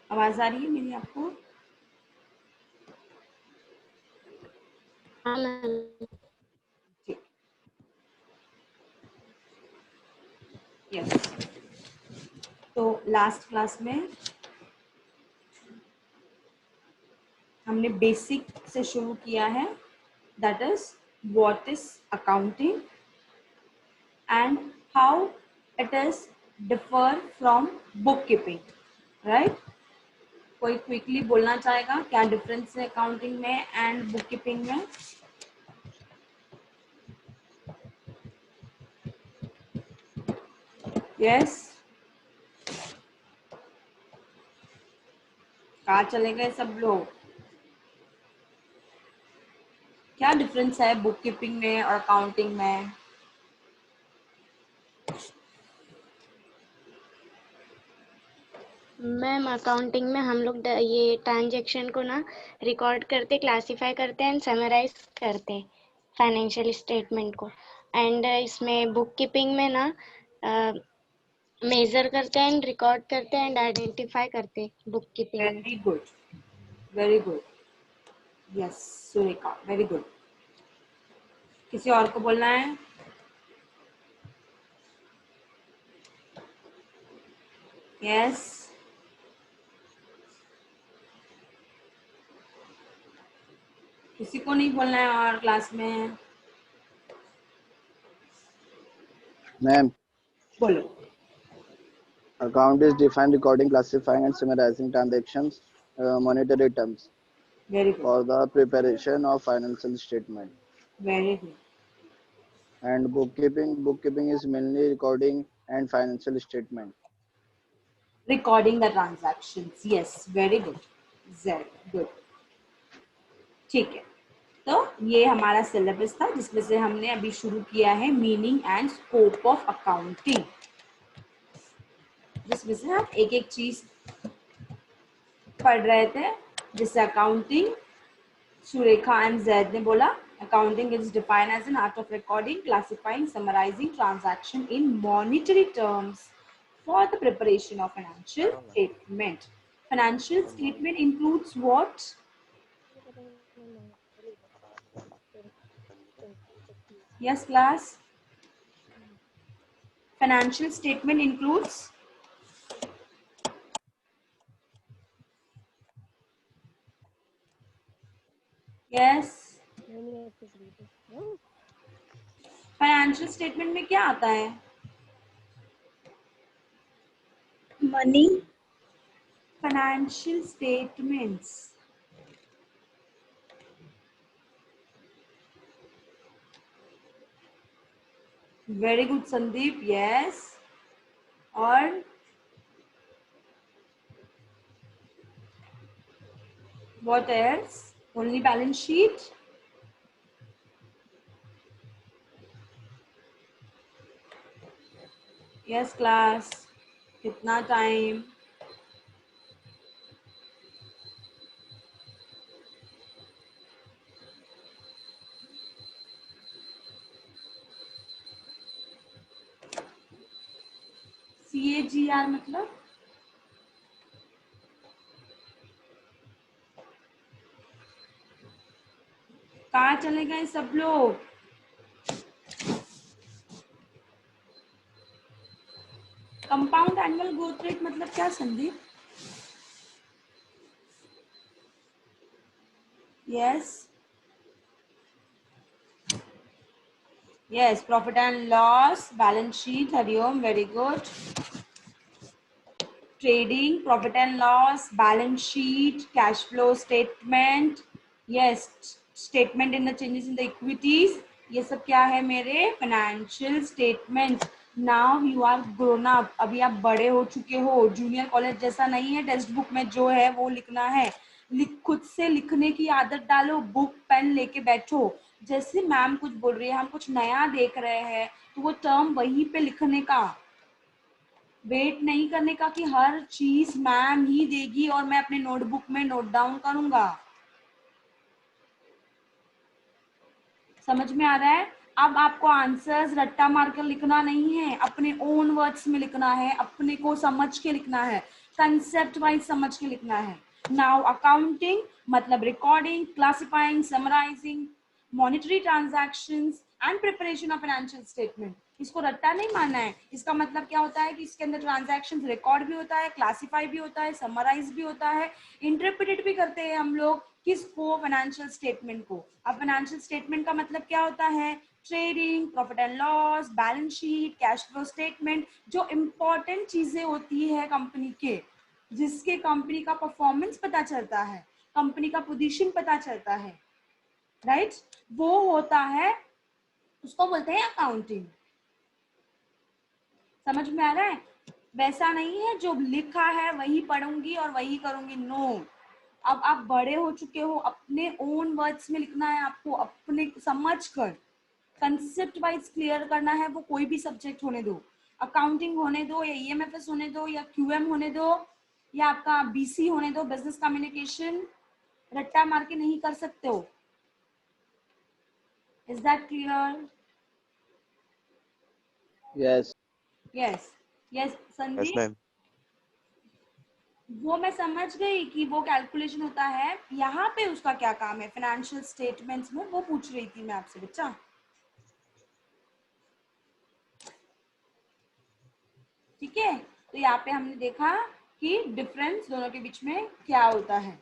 आवाज आ रही है मेरी आपको? हाँ मैम। ठीक, यस। तो लास्ट क्लास में हमने बेसिक से शुरू किया है, that is what is accounting and how it is differ from book keeping, right? कोई क्विकली बोलना चाहेगा क्या डिफरेंस है अकाउंटिंग में एंड बुक कीपिंग में? यस, कहाँ चले गए सब लोग? क्या डिफरेंस है बुक कीपिंग में और अकाउंटिंग में? मैम अकाउंटिंग में हम लोग ये ट्रांजेक्शन को ना रिकॉर्ड करते, क्लासिफाई करते हैं एंड समराइज करते फाइनेंशियल स्टेटमेंट को। एंड इसमें बुक कीपिंग में ना मेजर करते हैं एंड रिकॉर्ड करते हैं एंड आइडेंटिफाई करते बुक कीपिंग में। Very good, very good, yes Surekha, very good. किसी और को बोलना है? यस, किसी को नहीं बोलना है और क्लास में? Ma'am, बोलो। account is defined recording, classifying, and summarizing transactions, monetary terms very good, for the preparation of financial statement. Very good, And bookkeeping is mainly recording and financial statement. Recording the transactions, yes very good, Z good. ठीक है, तो ये हमारा syllabus था जिसमें से हमने अभी शुरू किया है meaning and scope of accounting, जिसमें से हम एक एक चीज पढ़ रहे थे। जैसे अकाउंटिंग, सुरेखा एंड जैद ने बोला accounting is defined as an art of recording, classifying, summarising transaction in monetary terms for the preparation of financial statement. Financial statement includes what? Yes, class. Financial statement includes yes. Financial statement में क्या आता है? Money. Financial statements, very good Sandeep, yes. और what else? Only balance sheet? Yes, class. कितना time? CAGR मतलब कहाँ चले गए सब लोग? कंपाउंड एनुअल ग्रोथ रेट मतलब क्या Sandeep? Yes, yes, profit and loss, balance sheet, Hariom, very good. Trading, profit and loss, balance sheet, cash flow statement, yes, statement in the changes in the equities, ये सब क्या है मेरे? Financial statement. Now you are grown up, अभी आप बड़े हो चुके हो, जूनियर कॉलेज जैसा नहीं है टेक्स्ट बुक में जो है वो लिखना है। खुद से लिखने की आदत डालो, बुक पेन लेके बैठो। जैसे मैम कुछ बोल रही है, हम कुछ नया देख रहे हैं तो वो टर्म वहीं पे लिखने का, वेट नहीं करने का कि हर चीज मैम ही देगी और मैं अपने नोटबुक में नोट डाउन करूंगा। समझ में आ रहा है? अब आपको आंसर्स रट्टा मारकर लिखना नहीं है, अपने ओन वर्ड्स में लिखना है, अपने को समझ के लिखना है, कंसेप्ट वाइज समझ के लिखना है। नाउ अकाउंटिंग मतलब recording, classifying, summarising monetary transactions and preparation of financial statement. इसको रट्टा नहीं मानना है। इसका मतलब क्या होता है कि इसके अंदर ट्रांजैक्शंस रिकॉर्ड भी होता है, क्लासिफाई भी होता है, समराइज भी होता है, इंटरप्रेट भी करते हैं हम लोग किसको, फाइनेंशियल स्टेटमेंट को। अब फाइनेंशियल स्टेटमेंट का मतलब क्या होता है, trading, profit and loss, balance sheet, cash flow statement, जो इम्पोर्टेंट चीजें होती है कंपनी के, जिसके कंपनी का परफॉर्मेंस पता चलता है, कंपनी का पोजीशन पता चलता है, राइट, वो होता है, उसको बोलते हैं अकाउंटिंग। समझ में आ रहा है? वैसा नहीं है जो लिखा है वही पढ़ूंगी और वही करूंगी, नो। अब आप बड़े हो चुके हो, अपने ओन वर्ड्स में लिखना है आपको, अपने समझ कर कंसेप्ट वाइज क्लियर करना है। वो कोई भी सब्जेक्ट होने दो, अकाउंटिंग होने दो या ईएमएफएस होने दो या क्यूएम होने दो या आपका बीसी होने दो, बिजनेस कम्युनिकेशन, रट्टा मार के नहीं कर सकते हो। Is that clear? Yes. Yes yes yes Sandeep, ma'am. वो मैं समझ गई कि वो कैलकुलेशन होता है। यहाँ पे उसका क्या काम है फाइनेंशियल स्टेटमेंट्स में, वो पूछ रही थी मैं आपसे बच्चा। ठीक है, तो यहाँ पे हमने देखा कि डिफरेंस दोनों के बीच में क्या होता है।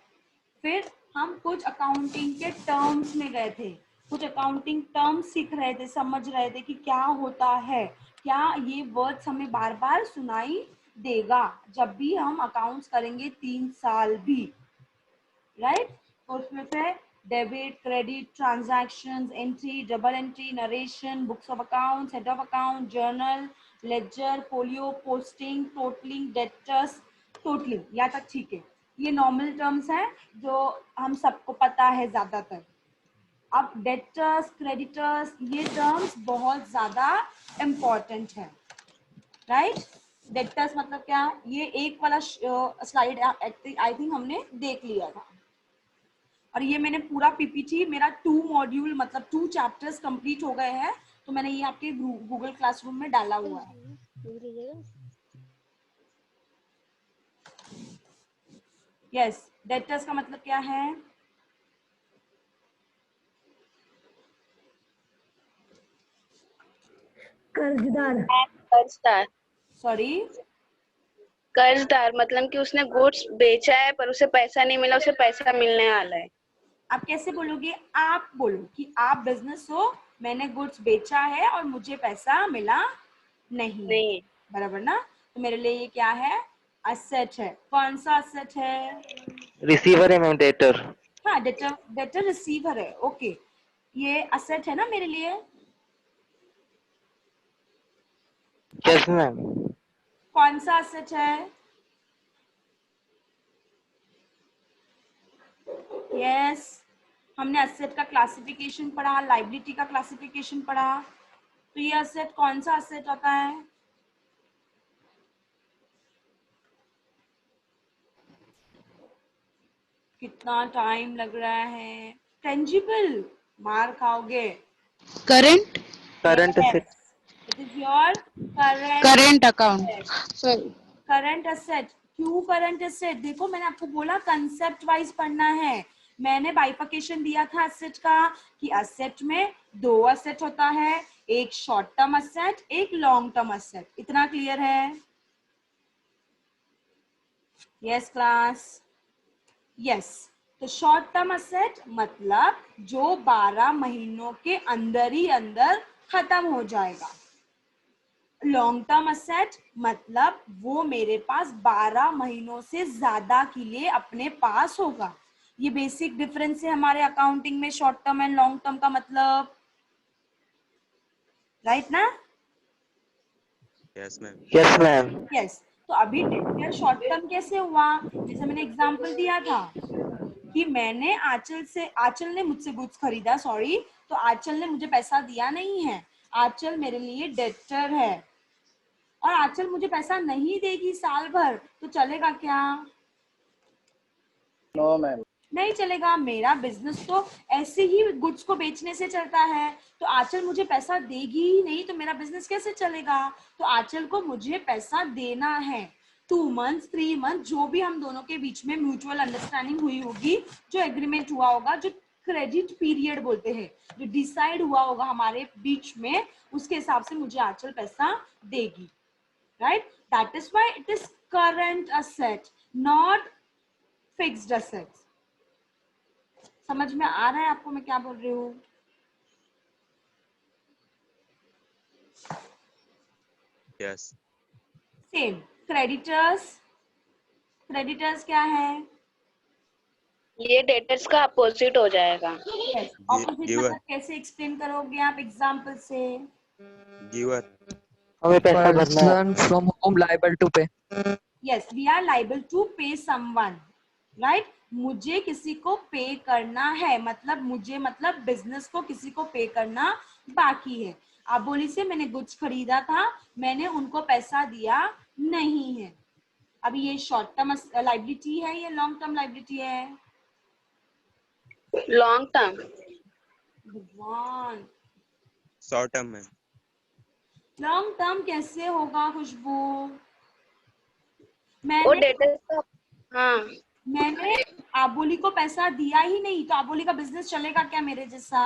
फिर हम कुछ अकाउंटिंग के टर्म्स में गए थे, कुछ अकाउंटिंग टर्म्स सीख रहे थे, समझ रहे थे कि क्या होता है, क्या ये वर्ड्स हमें बार बार सुनाई देगा जब भी हम अकाउंट्स करेंगे 3 साल भी, राइट। तो उसमें से debit, credit, transactions, entry, double entry, narration, books of accounts, head of account, journal, ledger, folio, posting, totalling, debtors, totalling, यहाँ तक ठीक है। ये नॉर्मल टर्म्स हैं जो हम सबको पता है ज्यादातर। अब डेटर्स, क्रेडिटर्स, ये टर्म्स बहुत ज्यादा इम्पोर्टेंट है, राइट। डेटर्स मतलब क्या, ये एक वाला स्लाइड आई थिंक हमने देख लिया था, और ये मैंने पूरा पीपीटी, मेरा 2 मॉड्यूल मतलब 2 चैप्टर्स कंप्लीट हो गए हैं, तो मैंने ये आपके गूगल क्लासरूम में डाला हुआ है। यस, डेटर्स का मतलब क्या है, कर्जदार। कर्जदार। सॉरी, कर्जदार मतलब कि उसने गुड्स बेचा है पर उसे पैसा नहीं मिला, उसे पैसा मिलने वाला है। आप कैसे बोलोगे, आप बोलो कि आप बिजनेस हो, मैंने गुड्स बेचा है और मुझे पैसा मिला नहीं, बराबर ना। तो मेरे लिए ये क्या है, असेट है। कौन सा असेट है, रिसीवर है मैम, डेटर। हाँ, डेटर, डेटर रिसीवर है, ओके, ये असेट है ना मेरे लिए। Yes ma'am. कौन सा असेट है, यस, हमने असेट का क्लासिफिकेशन पढ़ा, लायबिलिटी का क्लासिफिकेशन पढ़ा, तो ये असेट कौन सा असेट होता है, कितना टाइम लग रहा है, टेंजिबल, मार खाओगे, current current yes, asset. it is your current current account asset, sorry current asset. क्यों करंट असेट, देखो मैंने आपको बोला कंसेप्ट वाइज पढ़ना है। मैंने बाइफिकेशन दिया था असेट का कि असेट में 2 असेट होता है, एक शॉर्ट टर्म असेट, एक लॉन्ग टर्म असेट। इतना क्लियर है? Yes class, yes. तो शॉर्ट टर्म असेट मतलब जो 12 महीनों के अंदर ही अंदर खत्म हो जाएगा। लॉन्ग टर्म असेट मतलब वो मेरे पास 12 महीनों से ज्यादा के लिए अपने पास होगा। ये बेसिक डिफरेंस है हमारे अकाउंटिंग में, short term and long term का मतलब, राइट ना? Yes ma'am. Yes ma'am. Yes. तो अभी डेटर शॉर्ट टर्म कैसे हुआ, जैसे मैंने एग्जांपल दिया था कि मैंने आंचल ने मुझसे गुड्स खरीदा, सॉरी, तो आंचल ने मुझे पैसा दिया नहीं है, आंचल मेरे लिए डेटर है, और आंचल मुझे पैसा नहीं देगी साल भर, तो चलेगा क्या? No, ma'am. नहीं चलेगा, मेरा बिजनेस तो ऐसे ही गुड्स को बेचने से चलता है, तो आंचल मुझे पैसा देगी ही नहीं तो मेरा बिजनेस कैसे चलेगा? तो आंचल को मुझे पैसा देना है। 2 months 3 months जो भी हम दोनों के बीच में म्यूचुअल अंडरस्टैंडिंग हुई होगी, जो एग्रीमेंट हुआ होगा, जो क्रेडिट पीरियड बोलते हैं, जो डिसाइड हुआ होगा हमारे बीच में, उसके हिसाब से मुझे आंचल पैसा देगी, right? That is why it is current asset, not fixed assets. समझ में आ रहा है आपको मैं क्या बोल रही हूँ? यस। सेम क्रेडिटर्स, क्रेडिटर्स क्या है? ये डेटर्स का अपोजिट हो जाएगा। यस, ऑपोजिट मतलब कैसे एक्सप्लेन करोगे आप एग्जांपल से? गिवर। हमें पैसा भरना है। Person from whom liable to pay. Yes, we are liable to pay someone, right? मुझे किसी को पे करना है, मतलब मुझे मतलब बिजनेस को किसी को पे करना बाकी है। आबोली से मैंने गुड्स खरीदा था, मैंने उनको पैसा दिया नहीं है। अभी ये शॉर्ट टर्म लाइबिलिटी है या लॉन्ग टर्म लाइबिलिटी है? Long term. भगवान, शॉर्ट टर्म में। लॉन्ग टर्म कैसे होगा खुशबू? वो मैंने डेटर्स का, हाँ मैंने आबोली को पैसा दिया ही नहीं, तो आबोली का बिजनेस चलेगा क्या मेरे जैसा?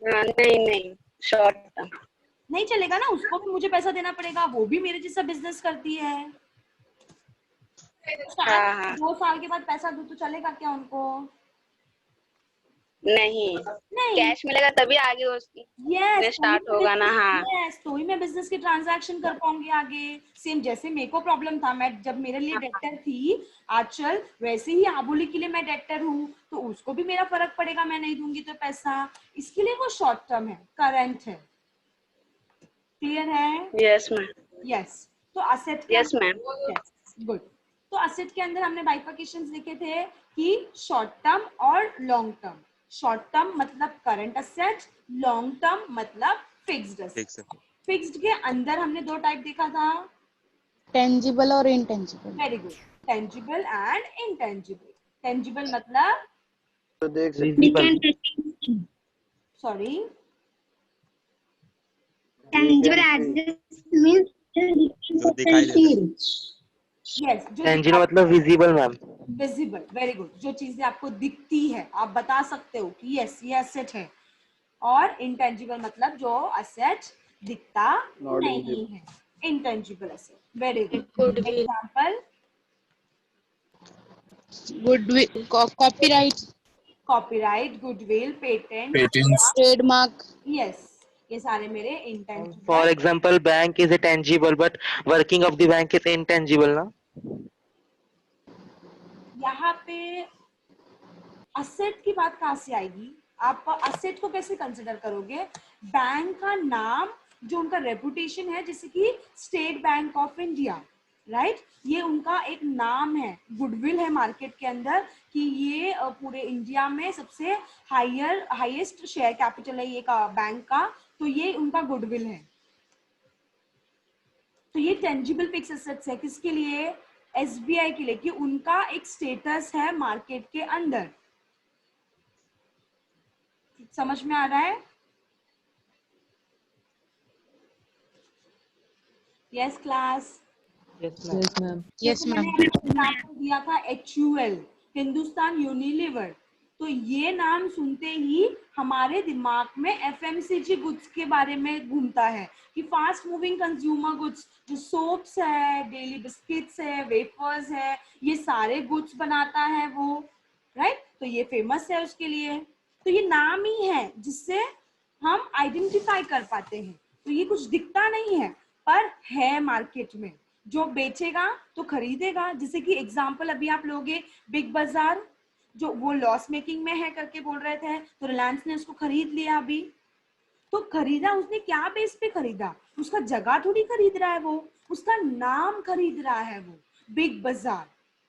नहीं नहीं, शॉर्ट टर्म। नहीं चलेगा ना, उसको भी मुझे पैसा देना पड़ेगा, वो भी मेरे जैसा बिजनेस करती है। हाँ। 2 साल के बाद पैसा दूं तो चलेगा क्या उनको? नहीं, नहीं। कैश मिलेगा तभी आगे उसकी यस, स्टार्ट होगा ना। हाँ यस, तो ही मैं बिजनेस के ट्रांजैक्शन कर पाऊंगी आगे। सेम जैसे मेरे को प्रॉब्लम था, मैं जब मेरे लिए डेटर थी आंचल, वैसे ही आबोली के लिए मैं डेटर हूँ, तो उसको भी मेरा फर्क पड़ेगा, मैं नहीं दूंगी तो पैसा। इसके लिए वो शॉर्ट टर्म है, करंट है। क्लियर है? Yes ma'am. यस, तो असेट के यस मैम। गुड। तो असेट के अंदर हमने बाइफर्केशंस लिखे थे कि शॉर्ट टर्म और लॉन्ग टर्म। शॉर्ट टर्म मतलब करंट असेट, लॉन्ग टर्म मतलब फिक्स्ड असेट। फिक्स्ड के अंदर हमने 2 टाइप देखा था, टेंजिबल और intangible. Very good, tangible and intangible. Tangible मतलब तो देख सकते visible. Sorry, tangible assets means जो दिखाई देता यस, जो टेंजिबल मतलब visible ma'am. Visible, very good, जो चीजें आपको दिखती है, आप बता सकते हो कि यस ये एसेट है। और इंटेंजिबल मतलब जो एसेट दिखता Not नहीं है, intangible asset. Very good. Goodwill, example, goodwill, copyright, copyright, goodwill, patent, trademark. Yes, ये सारे मेरे intangible. For example bank is a tangible but working of the bank is intangible ना। यहाँ पे असेट की बात कहाँ से आएगी? आप असेट को कैसे कंसिडर करोगे? बैंक का नाम, जो उनका रेपुटेशन है, जैसे कि state bank of India, right? ये उनका एक नाम है, गुडविल है मार्केट के अंदर कि ये पूरे इंडिया में सबसे हाईएस्ट शेयर कैपिटल है ये का बैंक का, तो ये उनका गुडविल है। तो ये टेंजिबल फिक्स एसेट्स है, किसके लिए? एसबीआई के लिए, कि उनका एक स्टेटस है मार्केट के अंदर। समझ में आ रहा है? Yes class? Yes, ma'am. Yes ma'am. Example दिया था HUL, हिंदुस्तान यूनिलीवर। तो ये नाम सुनते ही हमारे दिमाग में FMCG गुड्स के बारे में घूमता है कि फास्ट मूविंग कंज्यूमर गुड्स, जो सोप्स है, डेली बिस्किट्स है, वेफर्स है, ये सारे गुड्स बनाता है वो, राइट? तो ये फेमस है उसके लिए। तो ये नाम ही है जिससे हम आइडेंटिफाई कर पाते हैं। तो ये कुछ दिखता नहीं है पर है मार्केट में, जो बेचेगा तो खरीदेगा। जैसे कि एग्जांपल अभी आप लोगे बिग बाजार, जो वो लॉस मेकिंग में है करके बोल रहे थे, तो रिलायंस ने उसको खरीद लिया अभी। तो खरीदा उसने क्या बेस पे खरीदा? उसका जगह थोड़ी खरीद रहा है वो, उसका नाम खरीद रहा है वो, बिग बाजार,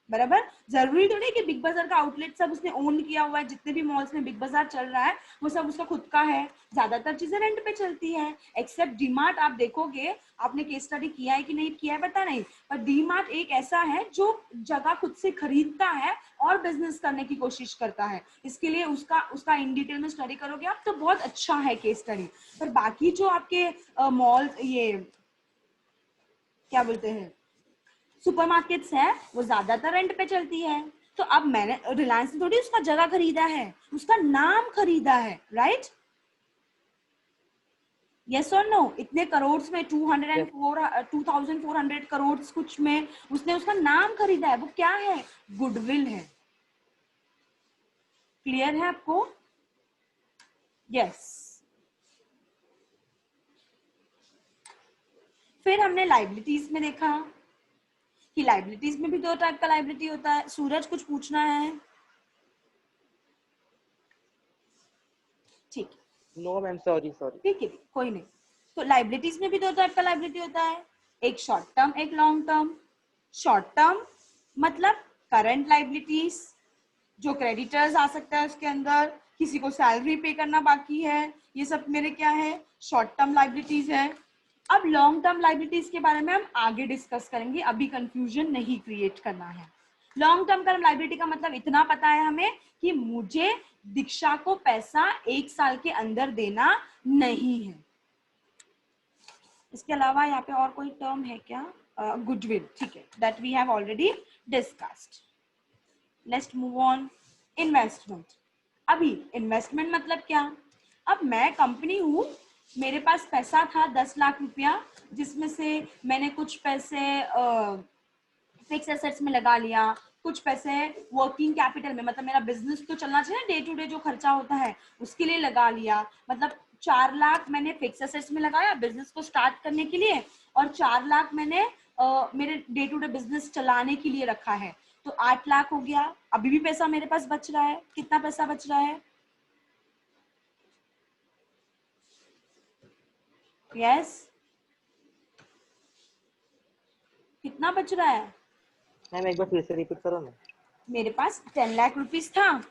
बराबर। जरूरी थोड़ी है कि बिग बाजार का आउटलेट सब उसने ओन किया हुआ है, जितने भी मॉल्स में बिग बाजार चल रहा है वो सब उसका खुद का है। ज्यादातर चीजें रेंट पे चलती है, एक्सेप्ट डीमार्ट। आप देखोगे, आपने केस स्टडी किया है कि नहीं किया है पता नहीं, पर डीमार्ट एक ऐसा है जो जगह खुद से खरीदता है और बिजनेस करने की कोशिश करता है। इसके लिए उसका इन डिटेल में स्टडी करोगे आप तो बहुत अच्छा है केस स्टडी। पर बाकी जो आपके मॉल, ये क्या बोलते हैं, सुपरमार्केट्स है, वो ज्यादातर रेंट पे चलती है। तो अब मैंने रिलायंस ने थोड़ी उसका जगह खरीदा है, उसका नाम खरीदा है, राइट? यस और नो? इतने करोड़ में 2400 करोड़ कुछ में उसने उसका नाम खरीदा है। वो क्या है? गुडविल है। क्लियर है आपको? यस। फिर हमने लाइबिलिटीज में देखा कि लाइबिलिटीज में भी दो टाइप का लाइबिलिटी होता है। सूरज कुछ पूछना है? ठीक, नो मैम, सॉरी सॉरी। ठीक है, कोई नहीं। तो लाइबिलिटीज में भी दो टाइप का लाइबिलिटी होता है, एक शॉर्ट टर्म, एक लॉन्ग टर्म। शॉर्ट टर्म मतलब करंट लाइबिलिटीज, जो क्रेडिटर्स आ सकता है उसके अंदर, किसी को सैलरी पे करना बाकी है, ये सब मेरे क्या है, शॉर्ट टर्म लाइबिलिटीज है। अब लॉन्ग टर्म लाइबिलिटीज के बारे में हम आगे डिस्कस करेंगे, अभी कंफ्यूजन नहीं क्रिएट करना है। लॉन्ग टर्म करंट लाइबिलिटी का मतलब इतना पता है हमें कि मुझे दीक्षा को पैसा 1 साल के अंदर देना नहीं है। इसके अलावा यहाँ पे और कोई टर्म है क्या? गुडविल, ठीक है, that we have already discussed. Let's move on. Investment. अभी इन्वेस्टमेंट मतलब क्या? अब मैं कंपनी हूं, मेरे पास पैसा था 10 लाख रुपया, जिसमें से मैंने कुछ पैसे फिक्स एसेट्स में लगा लिया, कुछ पैसे वर्किंग कैपिटल में, मतलब मेरा बिजनेस तो चलना चाहिए, डे टू डे जो खर्चा होता है उसके लिए लगा लिया। मतलब 4 लाख मैंने फिक्स एसेट्स में लगाया बिजनेस को स्टार्ट करने के लिए, और 4 लाख मैंने मेरे डे टू डे बिजनेस चलाने के लिए रखा है, तो 8 लाख हो गया। अभी भी पैसा मेरे पास बच रहा है। कितना पैसा बच रहा है? यस, कितना बच रहा है? मैम एक बार फिर से रिपीट करो ना। मेरे पास 10 लाख रुपीस था,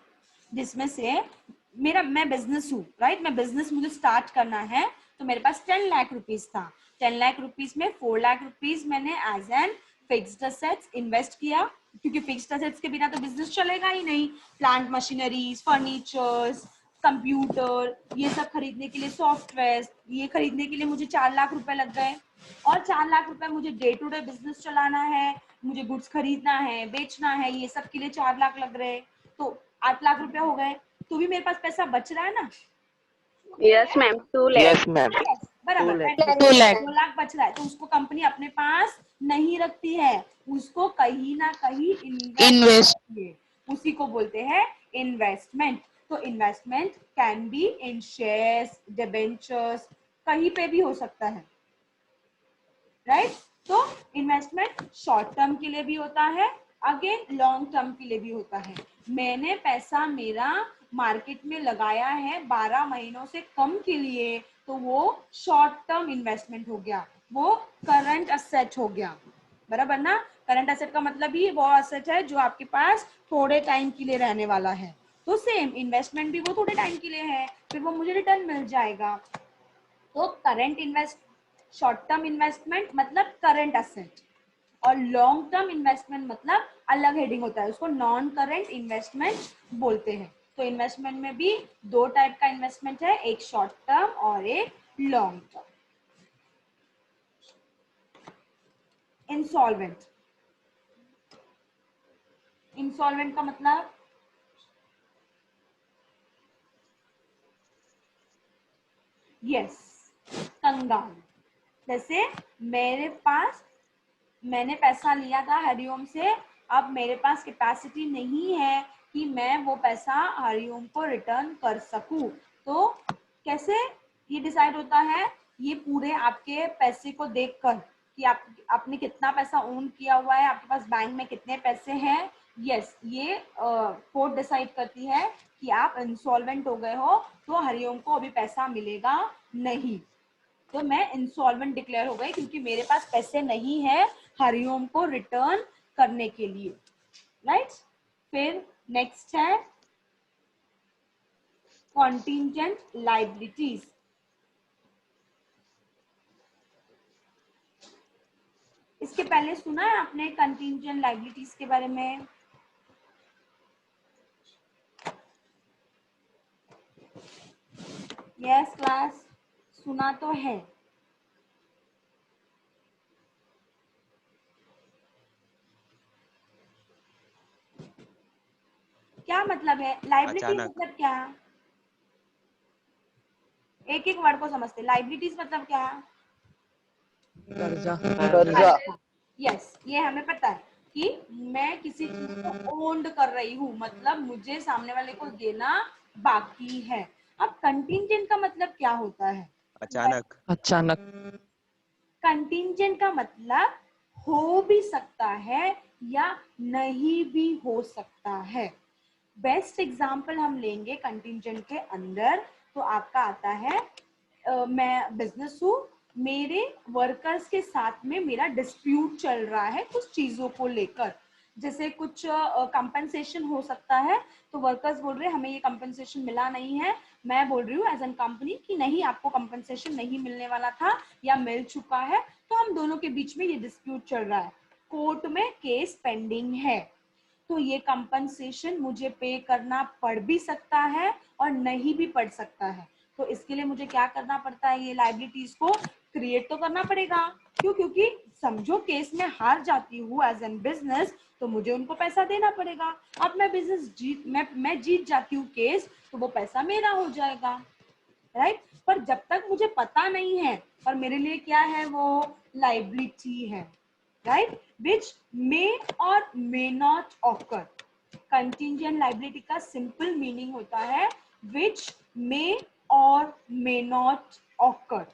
जिसमें से मैं बिजनेस हूँ, राइट? मैं बिजनेस मुझे स्टार्ट करना है, तो मेरे पास 10 लाख रुपीस था। 10 लाख रुपीस में 4 लाख रुपीस मैंने as an fixed assets invest किया, क्योंकि फिक्स्ड असेट्स के बिना तो बिजनेस चलेगा ही नहीं। प्लांट मशीनरीज, फर्नीचर्स, कंप्यूटर, ये सब खरीदने के लिए, सॉफ्टवेयर, ये खरीदने के लिए मुझे 4 लाख रुपए लग गए। और 4 लाख रुपए मुझे डे टू डे बिजनेस चलाना है, मुझे गुड्स खरीदना है, बेचना है, ये सब के लिए 4 लाख लग रहे, तो 8 लाख रुपए हो गए। तो भी मेरे पास पैसा बच रहा है ना? Yes ma'am, 2 lakh. Yes ma'am, बराबर, 2 लाख। 2 लाख बच रहा है, तो उसको कंपनी अपने पास नहीं रखती है, उसको कहीं ना कहीं इन्वेस्ट करती है, उसी को बोलते हैं इन्वेस्टमेंट। तो investment can be in shares, debentures, कहीं पे भी हो सकता है, राइट? तो इन्वेस्टमेंट शॉर्ट टर्म के लिए भी होता है, अगेन लॉन्ग टर्म के लिए भी होता है। मैंने पैसा मेरा मार्केट में लगाया है 12 महीनों से कम के लिए, तो वो शॉर्ट टर्म इन्वेस्टमेंट हो गया, वो करंट असेट हो गया, बराबर ना? करंट असेट का मतलब ही वो असेट है जो आपके पास थोड़े टाइम के लिए रहने वाला है। तो सेम इन्वेस्टमेंट भी वो थोड़े टाइम के लिए है, फिर वो मुझे रिटर्न मिल जाएगा। तो current invest, short term investment मतलब करंट असेट, और लॉन्ग टर्म इन्वेस्टमेंट मतलब अलग हेडिंग होता है, उसको नॉन करंट इन्वेस्टमेंट बोलते हैं। तो इन्वेस्टमेंट में भी दो टाइप का इन्वेस्टमेंट है, एक शॉर्ट टर्म और एक लॉन्ग टर्म। इंसॉल्वेंट, इंसॉल्वेंट का मतलब यस, कंगाल। जैसे मैंने पैसा लिया था हरिओम से, अब मेरे पास कैपेसिटी नहीं है कि मैं वो पैसा हरिओम को रिटर्न कर सकूं। तो कैसे ये डिसाइड होता है? ये पूरे आपके पैसे को देखकर कि आपने कितना पैसा ओन किया हुआ है, आपके पास बैंक में कितने पैसे हैं। यस, ये कोर्ट डिसाइड करती है कि आप इंसॉल्वेंट हो गए हो, तो हरिओम को अभी पैसा मिलेगा नहीं। तो मैं इंसॉल्वेंट डिक्लेयर हो गई क्योंकि मेरे पास पैसे नहीं है हरिओम को रिटर्न करने के लिए। राइट। फिर नेक्स्ट है कॉन्टिंजेंट लाइबिलिटीज। इसके पहले सुना है आपने कंटिंजेंट लाइबिलिटीज के बारे में? यस क्लास, सुना तो है। क्या मतलब है लाइबिलिटी? अचानक। मतलब क्या? एक एक वर्ड को समझते। लाइबिलिटीज मतलब क्या? कर्जा। कर्जा। यस, ये हमें पता है कि मैं किसी चीज को ओन्ड कर रही हूँ, मतलब मुझे सामने वाले को देना बाकी है। अब कंटिंजेंट का मतलब क्या होता है? अचानक। अचानक। कंटिंजेंट का मतलब हो भी सकता है या नहीं भी हो सकता है। बेस्ट एग्जाम्पल हम लेंगे कंटिंजेंट के अंदर, तो आपका आता है मैं बिजनेस हूँ, मेरे वर्कर्स के साथ में मेरा डिस्प्यूट चल रहा है कुछ चीजों को लेकर, जैसे कुछ कंपनसेशन हो सकता है, तो वर्कर्स बोल रहे हैं हमें ये कंपनसेशन मिला नहीं है, मैं बोल रही हूँ एज एन कंपनी कि नहीं, आपको कंपनसेशन नहीं मिलने वाला था या मिल चुका है, तो हम दोनों के बीच में ये डिस्प्यूट चल रहा है, कोर्ट में केस पेंडिंग है, तो ये कंपनसेशन मुझे पे करना पड़ भी सकता है और नहीं भी पड़ सकता है। तो इसके लिए मुझे क्या करना पड़ता है? ये लाइबिलिटीज को क्रिएट तो करना पड़ेगा। क्यों? क्योंकि समझो केस में हार जाती हूँ एज एन बिजनेस, तो मुझे उनको पैसा देना पड़ेगा। अब मैं बिजनेस मैं जीत जाती हूँ केस, तो वो पैसा मेरा हो जाएगा, राइट। पर जब तक मुझे पता नहीं है, पर मेरे लिए क्या है? वो लाइबिलिटी है, राइट, विच मे और may not occur. Contingent liability का सिंपल मीनिंग होता है विच मे और मे नॉट ऑकर,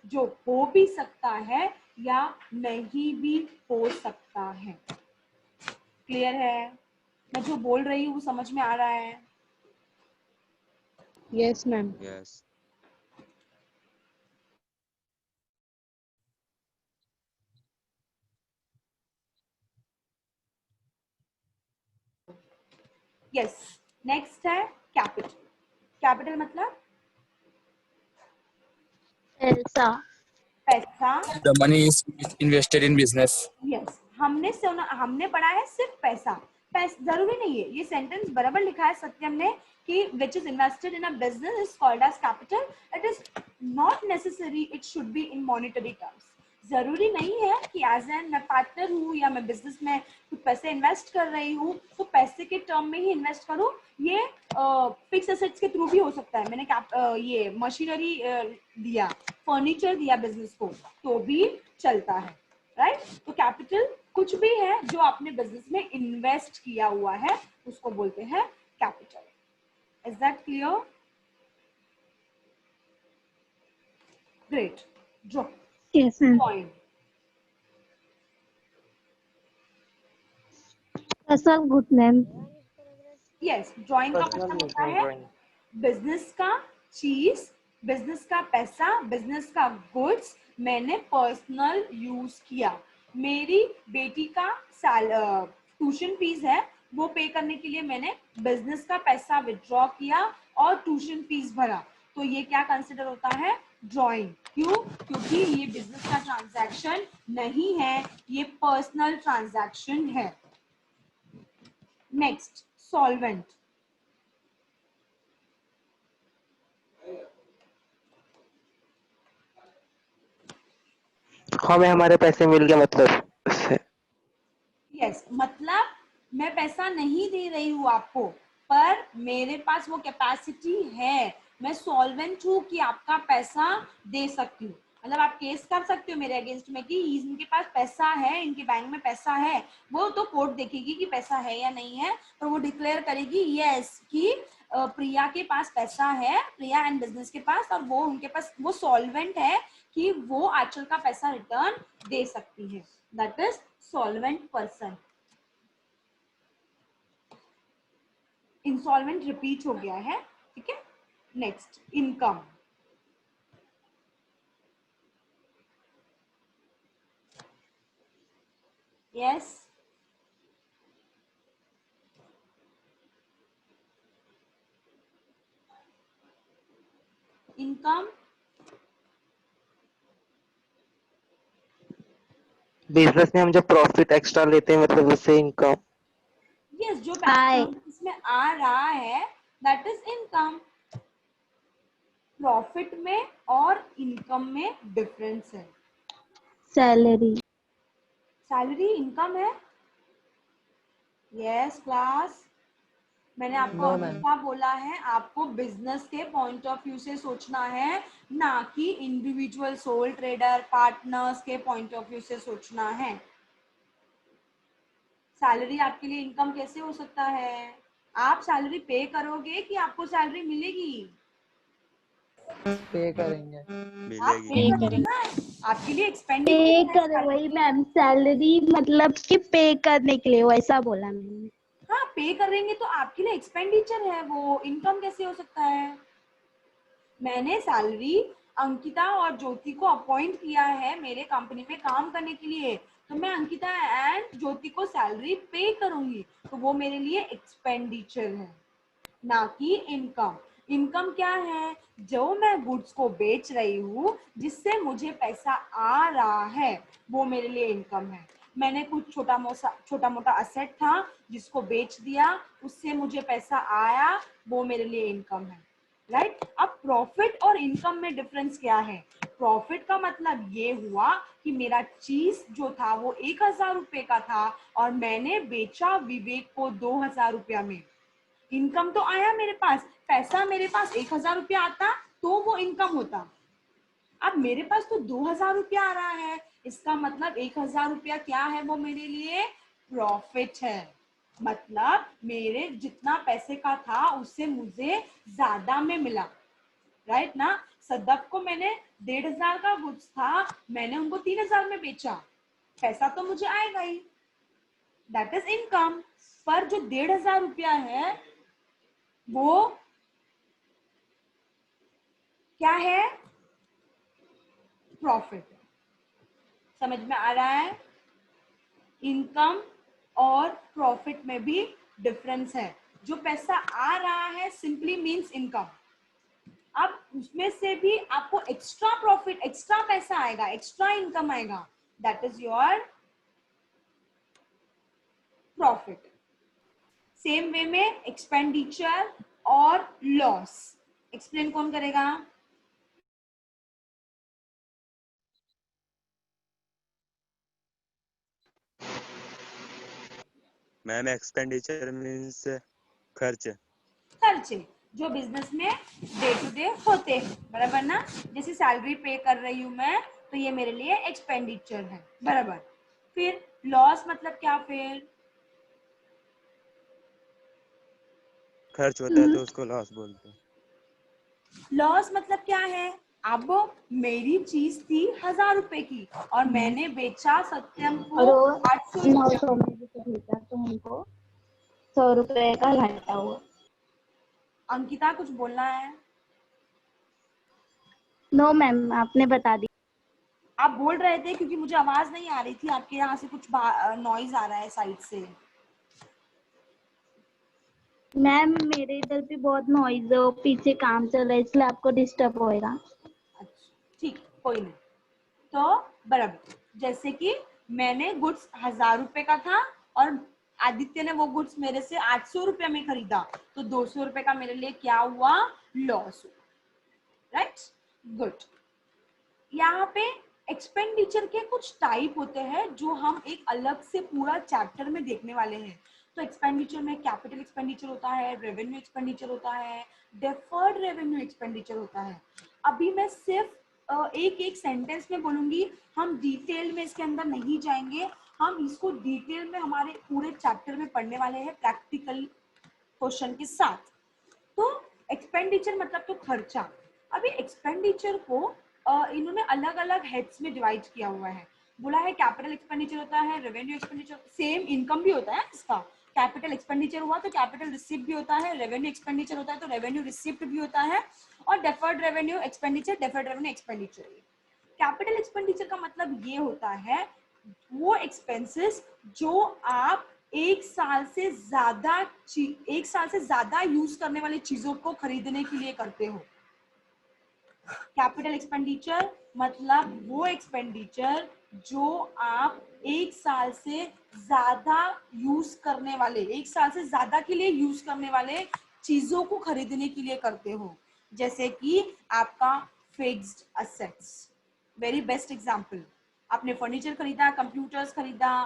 जो हो भी सकता है या नहीं भी हो सकता है। क्लियर है? मैं जो बोल रही हूँ समझ में आ रहा है? Yes, ma'am. Yes. Yes. Next है कैपिटल। कैपिटल मतलब पैसा। पैसा। The money is invested in business. Yes, हमने पढ़ा है सिर्फ पैसा। जरूरी नहीं है, ये सेंटेंस बराबर लिखा है सत्यम ने कि which is invested in a business is called as capital. It is not necessary it should be in monetary terms. जरूरी नहीं है कि एज एन मैं पार्टनर हूँ या मैं बिजनेस में कुछ पैसे इन्वेस्ट कर रही हूँ तो पैसे के टर्म में ही इन्वेस्ट करूँ। ये फिक्स एसेट्स के थ्रू भी हो सकता है। मैंने ये मशीनरी दिया, फर्नीचर दिया बिजनेस को, तो भी चलता है, राइट। तो कैपिटल कुछ भी है जो आपने बिजनेस में इन्वेस्ट किया हुआ है, उसको बोलते हैं capital. Is that clear? Great. Draw Yes, ma'am. Point. All good, ma'am. Yes, drawing का मतलब होता है बिजनेस का चीज, बिजनेस का पैसा, बिजनेस का गुड्स मैंने पर्सनल यूज किया। मेरी बेटी का ट्यूशन फीस है, वो पे करने के लिए मैंने बिजनेस का पैसा विड्रॉ किया और ट्यूशन फीस भरा, तो ये क्या कंसिडर होता है? ड्राइंग। क्यों? क्योंकि ये बिजनेस का ट्रांजैक्शन नहीं है, ये पर्सनल ट्रांजैक्शन है। Next, solvent. हमें हमारे पैसे मिल गए मतलब उससे। यस, मतलब मैं पैसा नहीं दे रही हूँ आपको, पर मेरे पास वो कैपेसिटी है, मैं सॉल्वेंट हूँ कि आपका पैसा दे सकती हूँ। मतलब आप केस कर सकते हो मेरे अगेंस्ट में कि इनके पास पैसा है, इनके बैंक में पैसा है, वो तो कोर्ट देखेगी कि पैसा है या नहीं है, पर वो डिक्लेयर करेगी यस कि प्रिया के पास पैसा है, प्रिया एंड बिजनेस के पास, और वो उनके पास वो सॉल्वेंट है कि वो आंचल का पैसा रिटर्न दे सकती है। That is solvent person. Insolvent repeat हो गया है, ठीक है। Next, income. Yes, income, business में हम जब प्रॉफिट एक्स्ट्रा लेते हैं मतलब उससे इनकम। यस, जो आय। पैसा इसमें आ रहा है दैट इज इनकम। प्रॉफिट में और इनकम में डिफरेंस है। सैलरी। सैलरी इनकम है। यस क्लास, मैंने आपको No, ma'am. हमेशा बोला है आपको बिजनेस के पॉइंट ऑफ व्यू से सोचना है, ना कि इंडिविजुअल सोल ट्रेडर पार्टनर्स के पॉइंट ऑफ व्यू से सोचना है। सैलरी आपके लिए इनकम कैसे हो सकता है? आप सैलरी पे करोगे कि आपको सैलरी मिलेगी? पे करेंगे। आप मिलेगी। पे करोगे ना, आपके लिए पे एक्सपेंडिचर कर वही मैम, सैलरी मतलब कि पे करने के लिए वैसा बोला मैंने। हाँ, पे करेंगे तो आपके लिए एक्सपेंडिचर है, वो इनकम कैसे हो सकता है? मैंने सैलरी अंकिता और ज्योति को अपॉइंट किया है मेरे कंपनी में काम करने के लिए, तो मैं अंकिता एंड ज्योति को सैलरी पे करूंगी, तो वो मेरे लिए एक्सपेंडिचर है, ना कि इनकम। इनकम क्या है? जो मैं गुड्स को बेच रही हूँ जिससे मुझे पैसा आ रहा है, वो मेरे लिए इनकम है। मैंने कुछ छोटा मोटा असेट था जिसको बेच दिया, उससे मुझे पैसा आया, वो मेरे लिए इनकम है। राइट? अब प्रॉफिट और इनकम में डिफरेंस क्या है? प्रॉफिट का मतलब ये हुआ कि मेरा चीज जो था वो 1000 रुपए का था और मैंने बेचा विवेक को 2000 रुपया में। इनकम तो आया मेरे पास, पैसा मेरे पास 1000 रुपया आता तो वो इनकम होता। अब मेरे पास तो 2000 रुपया आ रहा है, इसका मतलब 1000 रुपया क्या है? वो मेरे लिए प्रॉफिट है। मतलब मेरे जितना पैसे का था उससे मुझे ज्यादा में मिला। राइट ना? सदफ को मैंने 1500 का गुड्स था, मैंने उनको 3000 में बेचा, पैसा तो मुझे आएगा ही, दैट इज इनकम। पर जो 1500 रुपया है वो क्या है? प्रॉफिट। समझ में आ रहा है? इनकम और प्रॉफिट में भी डिफरेंस है। जो पैसा आ रहा है सिंपली मींस इनकम। अब उसमें से भी आपको एक्स्ट्रा प्रॉफिट, एक्स्ट्रा पैसा आएगा, एक्स्ट्रा इनकम आएगा, that is your profit. Same way में एक्सपेंडिचर और लॉस एक्सप्लेन कौन करेगा? मैम एक्सपेंडिचर मीन्स खर्च। खर्चे जो बिजनेस में डे टू डे होते हैं, बराबर ना? जैसे सैलरी पे कर रही हूं मैं, तो ये मेरे लिए एक्सपेंडिचर है, बराबर। फिर लॉस मतलब क्या? फिर खर्च होता है तो उसको लॉस बोलते हैं। लॉस मतलब क्या है? अब मेरी चीज थी 1000 रुपए की और मैंने बेचा सत्यम और को वो 800 रुपया। 900 में भी तो भेजा तो हमको 100 रुपए का घाटा हुआ। अंकिता कुछ बोलना है? नो मैम, आपने बता दी। आप बोल रहे थे क्योंकि मुझे आवाज नहीं आ रही थी, आपके यहाँ से कुछ नॉइज आ रहा है साइड से। मैम मेरे इधर भी बहुत नॉइज है, वो पीछे काम चल रहा है इसलिए आपको डिस्टर्ब होएगा। अच्छा ठीक, कोई नहीं। तो बराबर, जैसे कि मैंने गुड्स 1000 रुपए का था और आदित्य ने वो गुड्स मेरे से 800 रुपए में खरीदा, तो 200 रुपए का मेरे लिए क्या हुआ? लॉस हुआ। राइट? गुड। यहाँ पे एक्सपेंडिचर के कुछ टाइप होते हैं जो हम एक अलग से पूरा चैप्टर में देखने वाले हैं। तो एक्सपेंडिचर में कैपिटल एक्सपेंडिचर होता है, रेवेन्यू एक्सपेंडिचर होता है, डेफर्ड रेवेन्यू एक्सपेंडिचर होता है। अभी मैं सिर्फ एक एक सेंटेंस में बोलूंगी, हम डिटेल में इसके अंदर नहीं जाएंगे, हम इसको डिटेल में हमारे पूरे चैप्टर में पढ़ने वाले हैं प्रैक्टिकल क्वेश्चन के साथ। तो एक्सपेंडिचर मतलब तो खर्चा। अभी एक्सपेंडिचर को इन्होंने अलग अलग हेड्स में डिवाइड किया हुआ है। बोला है कैपिटल एक्सपेंडिचर होता है, रेवेन्यू एक्सपेंडिचर, सेम इनकम भी होता है इसका। कैपिटल एक्सपेंडिचर हुआ तो कैपिटल रिसिप्ट भी होता है, रेवेन्यू एक्सपेंडिचर होता है तो रेवेन्यू रिसिप्ट भी होता है, और deferred revenue expenditure, deferred revenue expenditure. Capital expenditure का मतलब ये होता है वो एक्सपेंसेस जो आप एक साल से ज्यादा यूज करने वाली चीजों को खरीदने के लिए करते हो। कैपिटल एक्सपेंडिचर मतलब वो एक्सपेंडिचर जो आप एक साल से ज्यादा यूज करने वाले, एक साल से ज्यादा के लिए यूज करने वाले चीजों को खरीदने के लिए करते हो, जैसे कि आपका fixed assets. Very best example, आपने फर्नीचर खरीदा, कंप्यूटर्स खरीदा,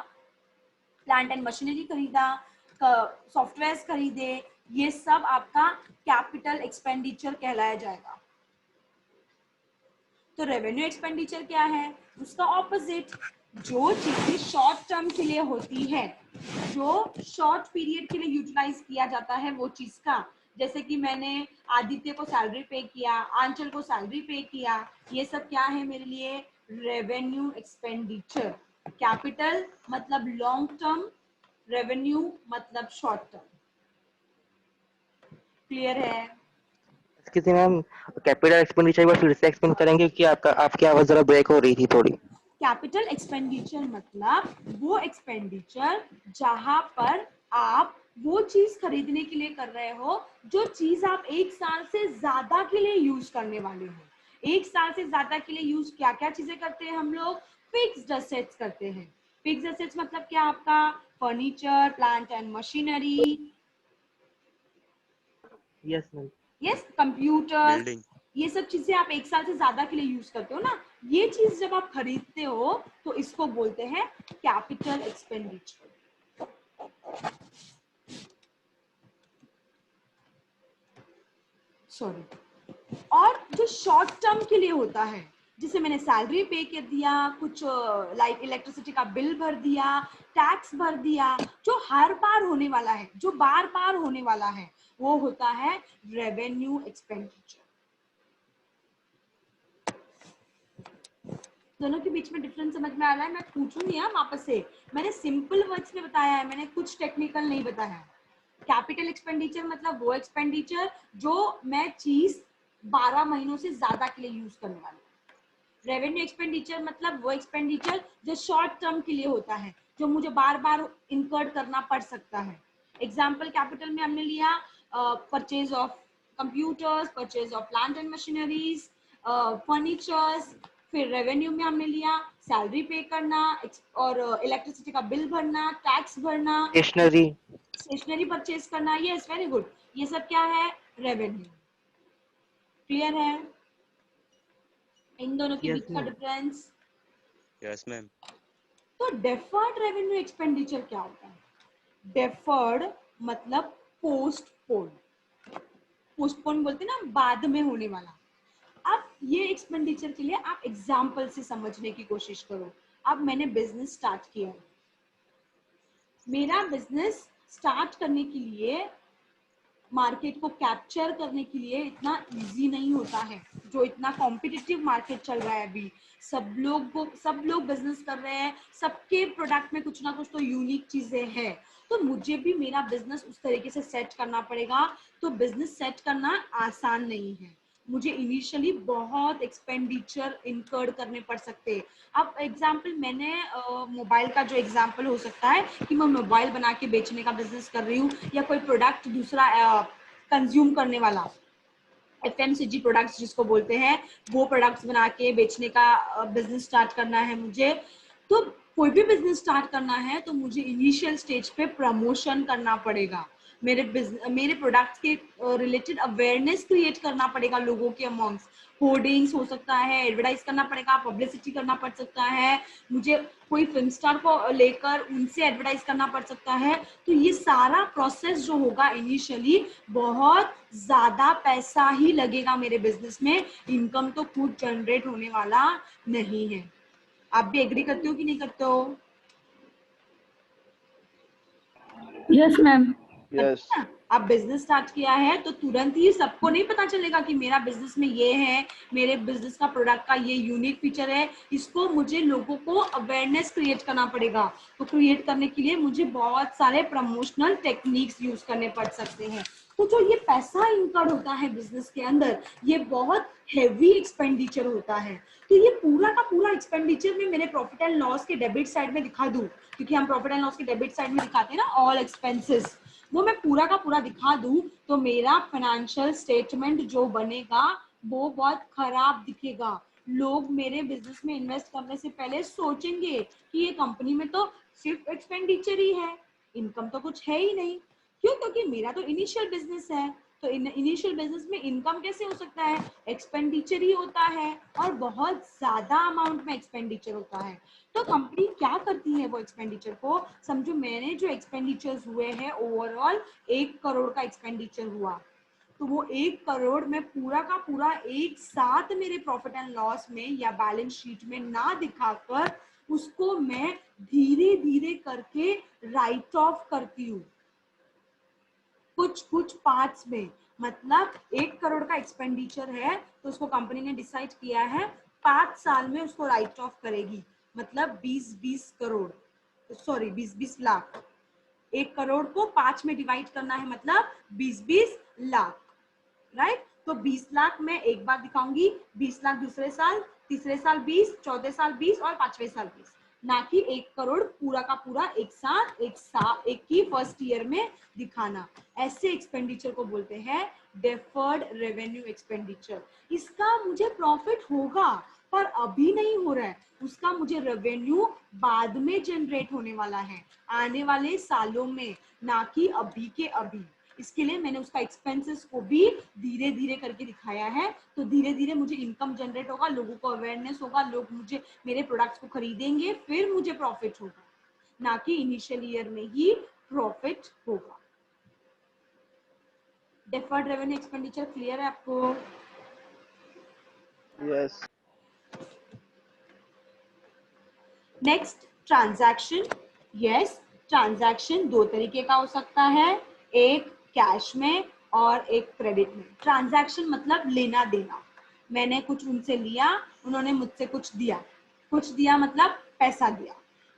प्लांट एंड मशीनरी खरीदा, सॉफ्टवेयर खरीदे, ये सब आपका कैपिटल एक्सपेंडिचर कहलाया जाएगा। तो रेवेन्यू एक्सपेंडिचर क्या है? उसका ऑपोजिट, जो चीजें शॉर्ट टर्म के लिए होती है, जो शॉर्ट पीरियड के लिए यूटिलाइज किया जाता है वो चीज का, जैसे कि मैंने आदित्य को सैलरी पे किया, आंचल को सैलरी पे किया, ये सब क्या है मेरे लिए? Revenue expenditure. कैपिटल मतलब लॉन्ग टर्म, रेवेन्यू मतलब शॉर्ट टर्म। क्लियर है? किसी मैम कैपिटल एक्सपेंडिचर एक बार फिर से एक्सप्लेन करेंगे कि आपकी आवाज जरा ब्रेक हो रही थी थोड़ी। कैपिटल एक्सपेंडिचर मतलब वो एक्सपेंडिचर जहां पर आप वो चीज खरीदने के लिए कर रहे हो जो चीज आप एक साल से ज्यादा के लिए यूज करने वाले हो। एक साल से ज्यादा के लिए यूज क्या क्या चीजें करते हैं हम लोग? फिक्स्ड असेट्स करते हैं। फिक्स्ड असेट्स मतलब क्या? आपका furniture, plant and machinery, yes ma'am. Yes, computers, building. ये सब चीजें आप एक साल से ज्यादा के लिए यूज करते हो ना, ये चीज जब आप खरीदते हो तो इसको बोलते हैं कैपिटल एक्सपेंडिचर। सॉरी। और जो शॉर्ट टर्म के लिए होता है, जिसे मैंने सैलरी पे कर दिया, कुछ लाइक इलेक्ट्रिसिटी का बिल भर दिया, टैक्स भर दिया, जो हर बार होने वाला है, जो बार बार होने वाला है, वो होता है रेवेन्यू एक्सपेंडिचर। दोनों के बीच में डिफरेंस समझ में आ रहा है? मैं पूछूंगी हाँ वापस से, मैंने सिंपल वर्ड्स में बताया है, मैंने कुछ टेक्निकल नहीं बताया। कैपिटल एक्सपेंडिचर मतलब वो एक्सपेंडिचर जो मैं चीज 12 महीनों से ज्यादा के लिए यूज करने वाली हूँ। रेवेन्यू एक्सपेंडिचर मतलब वो एक्सपेंडिचर जो शॉर्ट टर्म के लिए होता है, जो मुझे बार बार इनकर्ड करना पड़ सकता है। एग्जाम्पल कैपिटल में हमने लिया purchase of computers, purchase of plant and machineries, furnitures. फिर रेवेन्यू में हमने लिया सैलरी पे करना और इलेक्ट्रिसिटी का बिल भरना, टैक्स भरना, स्टेशनरी परचेज करना। Yes, very good. ये सब क्या है? रेवेन्यू। क्लियर है इन दोनों के बीच का डिफरेंस? Yes ma'am. तो डेफर्ड रेवेन्यू एक्सपेंडिचर क्या होता है? डेफर्ड मतलब पोस्टपोन। पोस्टपोन बोलते हैं ना, बाद में होने वाला। अब ये एक्सपेंडिचर के लिए आप एग्जाम्पल से समझने की कोशिश करो। अब मैंने बिजनेस स्टार्ट किया, मेरा बिजनेस स्टार्ट करने के लिए, मार्केट को कैप्चर करने के लिए इतना इजी नहीं होता है। जो इतना कॉम्पिटिटिव मार्केट चल रहा है अभी, सब लोग बिजनेस कर रहे हैं, सबके प्रोडक्ट में कुछ ना कुछ तो यूनिक चीजें हैं। तो मुझे भी मेरा बिजनेस उस तरीके से सेट करना पड़ेगा। तो बिजनेस सेट करना आसान नहीं है, मुझे इनिशियली बहुत एक्सपेंडिचर इनकर्ड करने पड़ सकते हैं। अब एग्जाम्पल मैंने मोबाइल का जो एग्जाम्पल हो सकता है कि मैं मोबाइल बना के बेचने का बिजनेस कर रही हूँ, या कोई प्रोडक्ट दूसरा कंज्यूम करने वाला, FMCG प्रोडक्ट्स जिसको बोलते हैं, वो प्रोडक्ट्स बना के बेचने का बिजनेस स्टार्ट करना है मुझे। तो कोई भी बिजनेस स्टार्ट करना है तो मुझे इनिशियल स्टेज पे प्रमोशन करना पड़ेगा, मेरे प्रोडक्ट्स के रिलेटेड अवेयरनेस क्रिएट करना पड़ेगा लोगों के अमॉन्ग्स। होर्डिंग्स हो सकता है, एडवर्टाइज करना पड़ेगा, पब्लिसिटी करना पड़ सकता है, मुझे कोई फिल्म स्टार को लेकर उनसे एडवर्टाइज करना पड़ सकता है। तो ये सारा प्रोसेस जो होगा इनिशियली, बहुत ज्यादा पैसा ही लगेगा मेरे बिजनेस में, इनकम तो खुद जनरेट होने वाला नहीं है। आप भी एग्री करते हो कि नहीं करते हो? Yes ma'am. यस। आप बिजनेस स्टार्ट किया है तो तुरंत ही सबको नहीं पता चलेगा कि मेरा बिजनेस में ये है, मेरे बिजनेस का प्रोडक्ट का ये यूनिक फीचर है, इसको मुझे लोगों को अवेयरनेस क्रिएट करना पड़ेगा। तो क्रिएट करने के लिए मुझे बहुत सारे प्रमोशनल टेक्निक्स यूज करने पड़ सकते हैं। तो जो ये पैसा इनकर्ड होता है बिजनेस के अंदर, ये बहुत हेवी एक्सपेंडिचर होता है। तो ये पूरा का पूरा एक्सपेंडिचर में मैंने प्रॉफिट एंड लॉस के डेबिट साइड में दिखा दूं, क्योंकि हम प्रॉफिट एंड लॉस के डेबिट साइड में दिखाते हैं ना ऑल एक्सपेंसेस, वो मैं पूरा का पूरा दिखा दूं, तो मेरा फाइनेंशियल स्टेटमेंट जो बनेगा वो बहुत खराब दिखेगा। लोग मेरे बिजनेस में इन्वेस्ट करने से पहले सोचेंगे कि ये कंपनी में तो सिर्फ एक्सपेंडिचर ही है, इनकम तो कुछ है ही नहीं। क्यों? क्योंकि मेरा तो इनिशियल बिजनेस है, तो इनिशियल बिजनेस में इनकम कैसे हो सकता है? एक्सपेंडिचर ही होता है, और बहुत ज्यादा अमाउंट में एक्सपेंडिचर होता है। तो कंपनी क्या करती है वो एक्सपेंडिचर को? समझो मैंने जो एक्सपेंडिचर्स हुए हैं ओवरऑल 1 करोड़ का एक्सपेंडिचर हुआ, तो वो 1 करोड़ में पूरा का पूरा एक साथ मेरे प्रॉफिट एंड लॉस में या बैलेंस शीट में ना दिखाकर उसको मैं धीरे धीरे करके राइट ऑफ करती हूँ, कुछ कुछ पार्ट्स में। मतलब 1 करोड़ का एक्सपेंडिचर है तो उसको कंपनी ने डिसाइड किया है 5 साल में उसको राइट ऑफ करेगी, मतलब 20-20 करोड़, सॉरी 20-20 लाख। 1 करोड़ को 5 में डिवाइड करना है, मतलब 20-20 लाख, राइट। तो 20 लाख मैं एक बार दिखाऊंगी, 20 लाख दूसरे साल, तीसरे साल 20, चौथे साल 20 और 5वें साल 20, ना कि 1 करोड़ पूरा का पूरा एक साथ एक ही फर्स्ट ईयर में दिखाना। ऐसे एक्सपेंडिचर को बोलते हैं डेफर्ड रेवेन्यू एक्सपेंडिचर। इसका मुझे प्रॉफिट होगा पर अभी नहीं हो रहा है, उसका मुझे रेवेन्यू बाद में जनरेट होने वाला है, आने वाले सालों में, ना कि अभी के अभी। इसके लिए मैंने उसका एक्सपेंसेस को भी धीरे धीरे करके दिखाया है, तो धीरे धीरे मुझे इनकम जनरेट होगा, लोगों को अवेयरनेस होगा, लोग मुझे मेरे प्रोडक्ट्स को खरीदेंगे, फिर मुझे प्रॉफिट होगा, ना कि इनिशियल ईयर में ही प्रॉफिट होगा। डेफर्ड रेवेन्यू एक्सपेंडिचर क्लियर है आपको? Yes. Next, transaction. Yes, transaction 2 तरीके का हो सकता है, एक कैश में और एक क्रेडिट में। ट्रांजैक्शन मतलब लेना देना, मैंने कुछ उनसे लिया, उन्होंने मुझसे कुछ दिया मतलब पैसा दिया,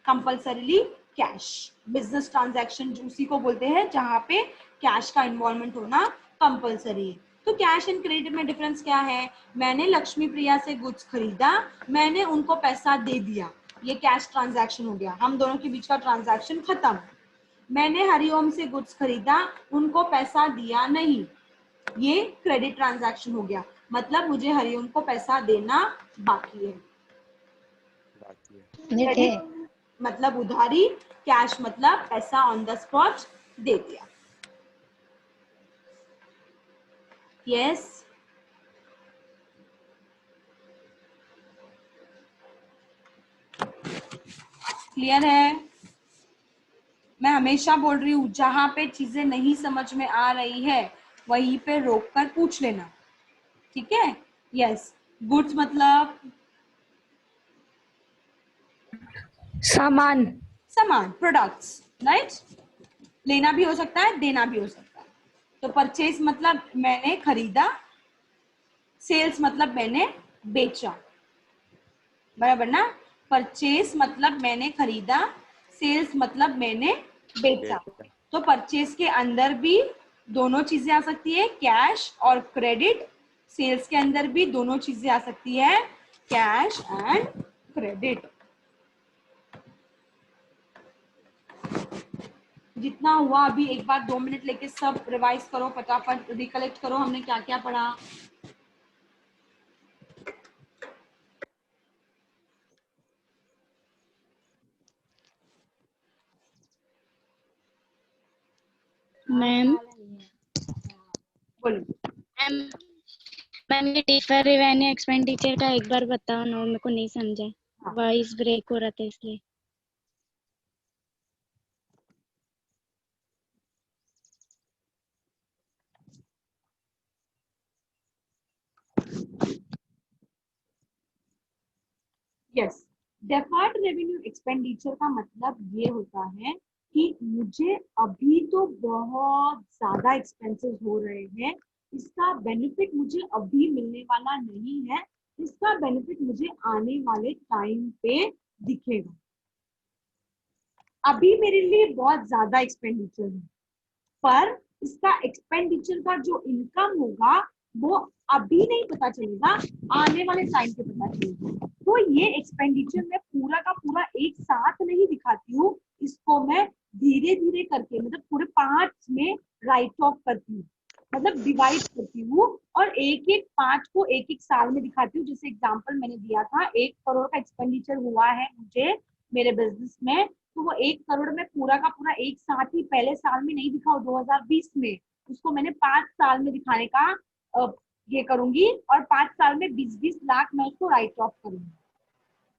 कंपल्सरीली कैश। बिजनेस ट्रांजैक्शन उसी को बोलते हैं जहां पे कैश का इन्वॉल्वमेंट होना कंपल्सरी है। तो कैश एंड क्रेडिट में डिफरेंस क्या है? मैंने लक्ष्मी प्रिया से गुड्स खरीदा, मैंने उनको पैसा दे दिया, ये कैश ट्रांजैक्शन हो गया, हम दोनों के बीच का ट्रांजैक्शन खत्म। मैंने हरिओम से गुड्स खरीदा, उनको पैसा दिया नहीं, ये क्रेडिट ट्रांजैक्शन हो गया, मतलब मुझे हरिओम को पैसा देना बाकी है। क्रेडिट मतलब उधारी, कैश मतलब पैसा ऑन द स्पॉट दे दिया। यस, क्लियर है? मैं हमेशा बोल रही हूँ जहां पे चीजें नहीं समझ में आ रही है वहीं पे रोककर पूछ लेना, ठीक है? यस, गुड्स मतलब सामान, प्रोडक्ट्स, राइट? लेना भी हो सकता है, देना भी हो सकता है। तो परचेज मतलब मैंने खरीदा, सेल्स मतलब मैंने बेचा, बराबर ना? परचेज मतलब मैंने खरीदा, सेल्स मतलब मैंने बेचा। तो परचेज के अंदर भी दोनों चीजें आ सकती है, कैश और क्रेडिट। सेल्स के अंदर भी दोनों चीजें आ सकती है, कैश एंड क्रेडिट। जितना हुआ अभी एक बार 2 मिनट लेके सब रिवाइज करो, फटाफट रिकलेक्ट करो हमने क्या क्या पढ़ा। मैम बोलो। मैम ये डिफर रेवेन्यू एक्सपेंडिचर का एक बार बताओ ना, मेरे को नहीं समझा, वॉइस ब्रेक हो रहा था इसलिए। यस, डेफर्ड रेवेन्यू एक्सपेंडिचर का मतलब ये होता है कि मुझे अभी तो बहुत ज्यादा एक्सपेंसेस हो रहे हैं, इसका बेनिफिट मुझे अभी मिलने वाला नहीं है, इसका बेनिफिट मुझे आने वाले टाइम पे दिखेगा। अभी मेरे लिए बहुत ज्यादा एक्सपेंडिचर है, पर इसका एक्सपेंडिचर का जो इनकम होगा वो अभी नहीं पता चलेगा, आने वाले टाइम पे पता चलेगा। तो ये एक्सपेंडिचर मैं पूरा का पूरा एक साथ नहीं दिखाती हूँ, इसको मैं धीरे धीरे करके, मतलब पूरे पार्ट्स में राइट ऑफ करती हूँ। मतलब डिवाइड करती हूँ और एक एक 5 को एक एक साल में दिखाती हूँ। जैसे एग्जांपल मैंने दिया था 1 करोड़ का एक्सपेंडिचर हुआ है मुझे मेरे बिजनेस में, तो वो 1 करोड़ में पूरा का पूरा एक साथ ही पहले साल में नहीं दिखाओ 2020 में, उसको मैंने 5 साल में दिखाने का ये करूंगी और 5 साल में 20-20 लाख मैं उसको राइट ऑफ करूंगी।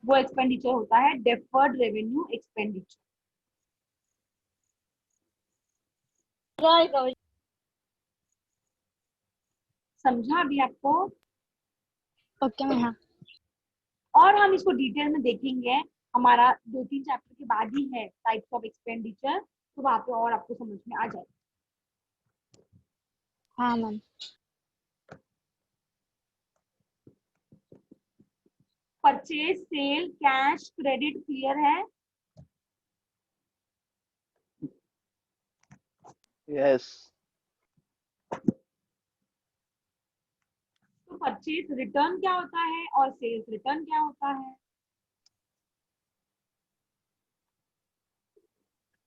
वो एक्सपेंडिचर होता है डेफर्ड रेवेन्यू एक्सपेंडिचर। समझा अभी आपको? Okay ma'am. हाँ और हम इसको डिटेल में देखेंगे, हमारा 2-3 चैप्टर के बाद ही है टाइप्स ऑफ एक्सपेंडिचर, तो वहां पे और आपको समझ में आ जाएगा। हाँ ma'am. Purchase, sale, cash, credit clear है? Yes. तो परचेज रिटर्न क्या होता है और सेल्स रिटर्न क्या होता है?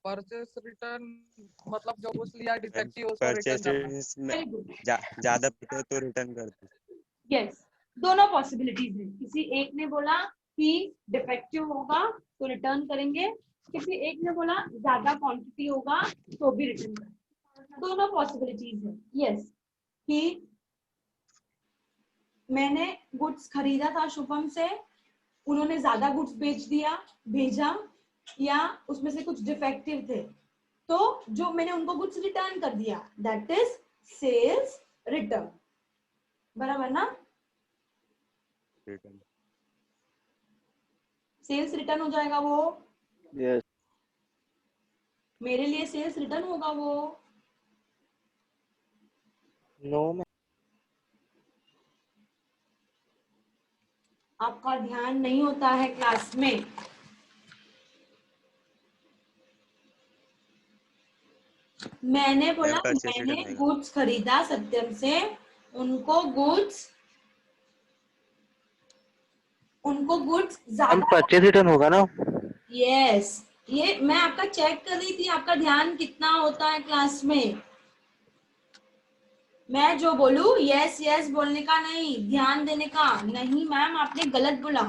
परचेस रिटर्न मतलब जो कुछ लिया डिफेक्टिव उसको रिटर्न करना। परचेसेस में वेरी गुड। ज्यादा बिके तो रिटर्न कर दो। यस, दोनों पॉसिबिलिटीज है। किसी एक ने बोला कि डिफेक्टिव होगा तो रिटर्न करेंगे, किसी एक ने बोला ज्यादा क्वांटिटी होगा तो भी रिटर्न करेंगे। दोनों पॉसिबिलिटीज है। यस, कि मैंने गुड्स खरीदा था शुभम से, उन्होंने ज्यादा गुड्स बेच दिया भेजा, या उसमें से कुछ डिफेक्टिव थे तो जो मैंने उनको गुड्स रिटर्न कर दिया, दैट इज सेल्स रिटर्न। बराबर ना? रिटर्न सेल्स रिटर्न हो जाएगा वो। Yes. मेरे लिए सेल्स रिटर्न होगा वो। No ma'am. आपका ध्यान नहीं होता है क्लास में। मैंने बोला परचेस मैंने रिटर्न आएगा। गुड्स खरीदा सत्यम से, उनको गुड्स हम ज्यादा। परचेज रिटर्न होगा ना? यस, ये मैं आपका चेक कर रही थी आपका ध्यान कितना होता है क्लास में। मैं जो बोलूं यस यस बोलने का नहीं, ध्यान देने का नहीं। मैम आपने गलत बोला।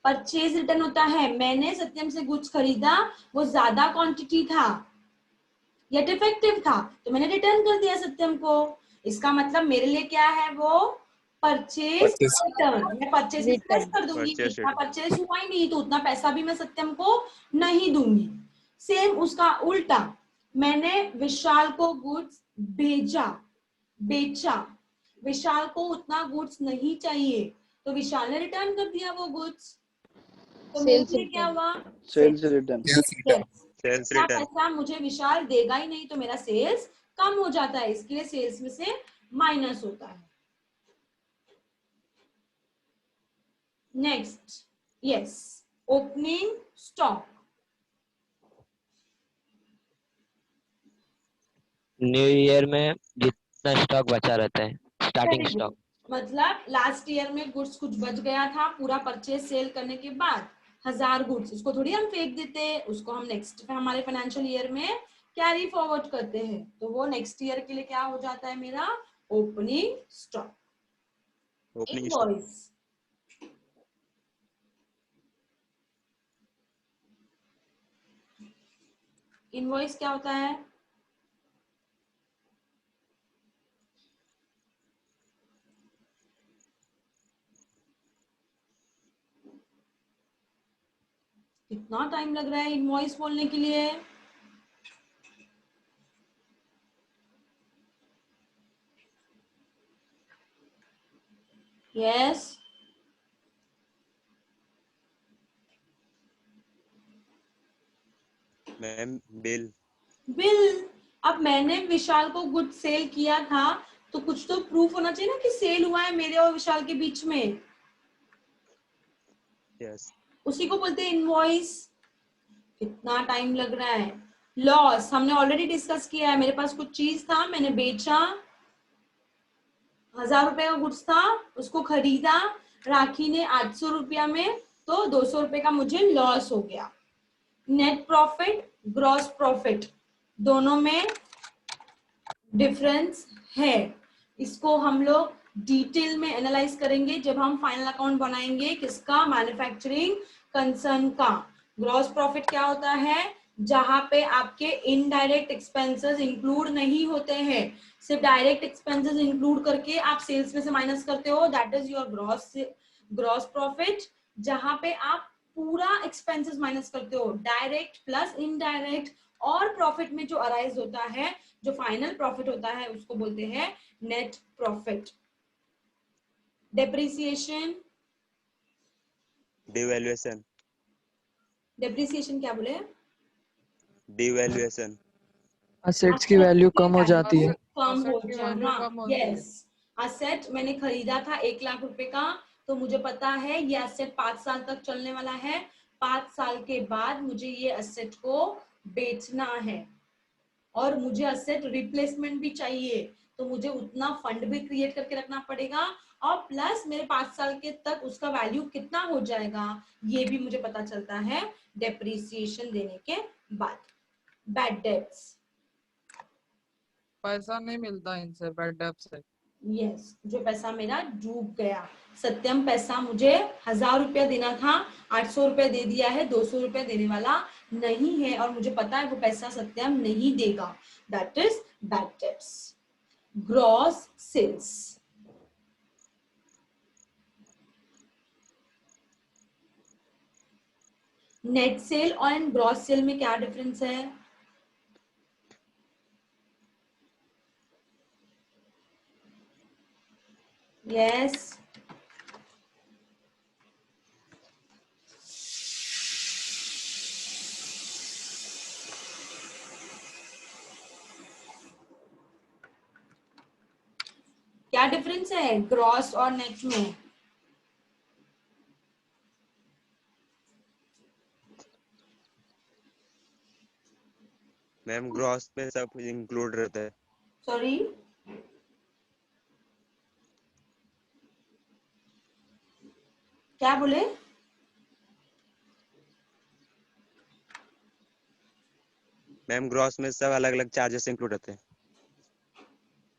परचेज रिटर्न होता है मैंने सत्यम से गुड्स खरीदा, वो ज्यादा क्वांटिटी था या डिफेक्टिव था तो मैंने रिटर्न कर दिया सत्यम को। इसका मतलब मेरे लिए क्या है वो परचेज Purchase. रिटर्न। मैं परचेज में लेस कर दूंगी, परचेस इतना रिटर्न परचेज हुआ ही नहीं तो उतना पैसा भी मैं सत्यम को नहीं दूंगी। सेम उसका उल्टा, मैंने विशाल को गुड्स भेजा बेचा, विशाल को उतना गुड्स नहीं चाहिए तो विशाल ने रिटर्न कर दिया वो गुड्स, तो मेरे सेल्स लिए क्या रिटर्न। हुआ? Sales return. Sales return. Sales इतना रिटर्न पैसा मुझे विशाल देगा ही नहीं तो मेरा सेल्स कम हो जाता है, इसके लिए सेल्स में से माइनस होता है। Next, yes, opening stock. New year में जितना स्टॉक बचा रहता है, स्टार्टिंग स्टॉक। मतलब लास्ट ईयर में गुड्स कुछ बच गया था पूरा परचेज सेल करने के बाद 1000 गुड्स, उसको थोड़ी हम फेंक देते हैं, उसको हम नेक्स्ट हमारे फाइनेंशियल ईयर में कैरी फॉरवर्ड करते हैं, तो वो नेक्स्ट ईयर के लिए क्या हो जाता है मेरा opening stock. Opening stock invoice, invoice क्या होता है? कितना टाइम लग रहा है इनवॉइस बोलने के लिए? Yes, ma'am bill. बिल। अब मैंने विशाल को गुड सेल किया था तो कुछ तो प्रूफ होना चाहिए ना कि सेल हुआ है मेरे और विशाल के बीच में, यस उसी को बोलते हैं इनवॉइस। कितना टाइम लग रहा है? लॉस हमने ऑलरेडी डिस्कस किया है, मेरे पास कुछ चीज था मैंने बेचा, 1000 रुपए का गुड्स था उसको खरीदा राखी ने 800 रुपया में, तो 200 रुपए का मुझे लॉस हो गया। नेट प्रॉफिट ग्रॉस प्रॉफिट दोनों में डिफरेंस है। इसको हम लोग डिटेल में एनालाइज करेंगे जब हम फाइनल अकाउंट बनाएंगे किसका, मैन्युफैक्चरिंग कंसर्न का। ग्रॉस प्रॉफिट क्या होता है, जहां पे आपके इनडायरेक्ट एक्सपेंसेस इंक्लूड नहीं होते हैं, सिर्फ डायरेक्ट एक्सपेंसेस इंक्लूड करके आप सेल्स में से माइनस करते हो, that is your gross profit. जहां पे आप पूरा एक्सपेंसेस माइनस करते हो, डायरेक्ट प्लस इनडायरेक्ट, और प्रॉफिट में जो अराइज होता है, जो फाइनल प्रॉफिट होता है, उसको बोलते हैं net profit. Depreciation, devaluation, depreciation क्या बोले, डिवैल्यूएशन, असेट्स की वैल्यू कम हो जाती है। कम हो Asset की value जाना, कम होती है। यस। असेट मैंने खरीदा था 1 लाख रुपए का, तो मुझे पता है ये असेट 5 साल तक चलने वाला है, 5 साल के बाद मुझे ये असेट को बेचना है, और मुझे असेट रिप्लेसमेंट भी चाहिए, तो मुझे उतना फंड भी क्रिएट करके रखना पड़ेगा, और प्लस मेरे 5 साल के तक उसका वैल्यू कितना हो जाएगा ये भी मुझे पता चलता है डेप्रिसिएशन देने के बाद। बैड डेट्स, पैसा नहीं मिलता इनसे, बैड डेट से। यस, जो पैसा मेरा डूब गया। सत्यम पैसा मुझे 1000 रुपया देना था, 800 रुपया दे दिया है, 200 रुपया देने वाला नहीं है, और मुझे पता है वो पैसा सत्यम नहीं देगा, that is bad debts. Gross sales, net sale और ग्रॉस सेल में क्या डिफरेंस है, यस क्या डिफरेंस है ग्रॉस और नेट में, मैम ग्रॉस में सब इंक्लूड रहता है। सॉरी क्या बोले, मैम ग्रॉस में सब अलग अलग चार्जेस इंक्लूड रहते हैं।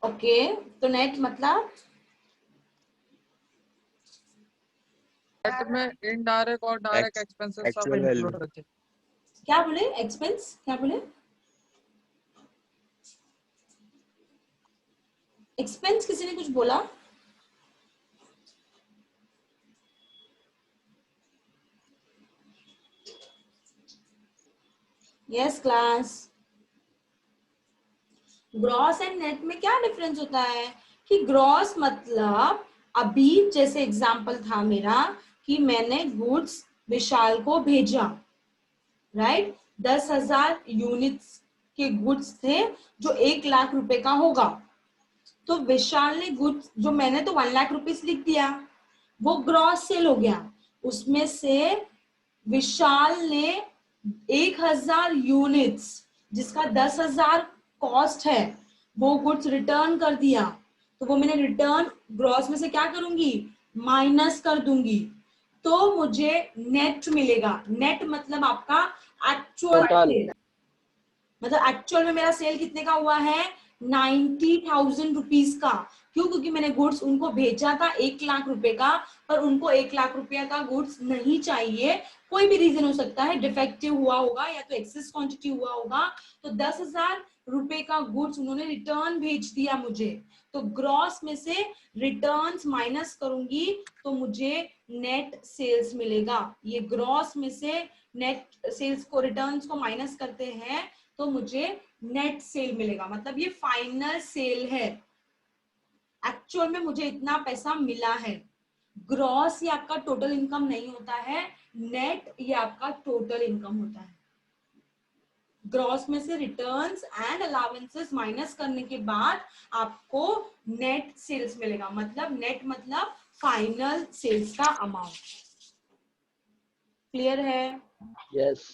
ओके तो नेट मतलब, नेट में इनडायरेक्ट और डायरेक्ट एक्सपेंसेस सब एक्चुअल वैल्यू, इंक्लूड रहते हैं। क्या बोले, एक्सपेंस क्या बोले, एक्सपेंस किसी ने कुछ बोला, yes class. Gross and net में क्या डिफरेंस होता है कि ग्रॉस मतलब अभी जैसे एग्जांपल था मेरा कि मैंने गुड्स विशाल को भेजा, राइट, 10,000 यूनिट्स के गुड्स थे जो 1 लाख रुपए का होगा, तो विशाल ने गुड्स, जो मैंने तो 1 लाख रुपीस लिख दिया, वो ग्रॉस सेल हो गया, उसमें से विशाल ने 1,000 यूनिट्स जिसका 10,000 कॉस्ट है वो गुड्स रिटर्न कर दिया, तो वो मैंने रिटर्न ग्रॉस में से क्या करूंगी, माइनस कर दूंगी, तो मुझे नेट मिलेगा। नेट मतलब आपका एक्चुअल सेल, मतलब एक्चुअल में मेरा सेल कितने का हुआ है, 90,000 रुपीज का। क्यों, क्योंकि मैंने गुड्स उनको भेजा था 1 लाख रुपए का, पर उनको 1 लाख रुपया का गुड्स नहीं चाहिए, कोई भी रीजन हो सकता है, डिफेक्टिव हुआ होगा या तो एक्सेस क्वांटिटी हुआ होगा, तो 10,000 रुपए का गुड्स उन्होंने रिटर्न भेज दिया मुझे, तो ग्रॉस में से रिटर्न्स माइनस करूंगी तो मुझे नेट सेल्स मिलेगा। ये ग्रॉस में से नेट सेल्स को, रिटर्न्स को माइनस करते हैं तो मुझे नेट सेल मिलेगा, मतलब ये फाइनल सेल है, एक्चुअल में मुझे इतना पैसा मिला है। ग्रॉस ये आपका टोटल इनकम नहीं होता है, नेट ये आपका टोटल इनकम होता है। ग्रॉस में से रिटर्न्स एंड अलाउंसेस माइनस करने के बाद आपको नेट सेल्स मिलेगा, मतलब नेट मतलब फाइनल सेल्स का अमाउंट। क्लियर है, yes.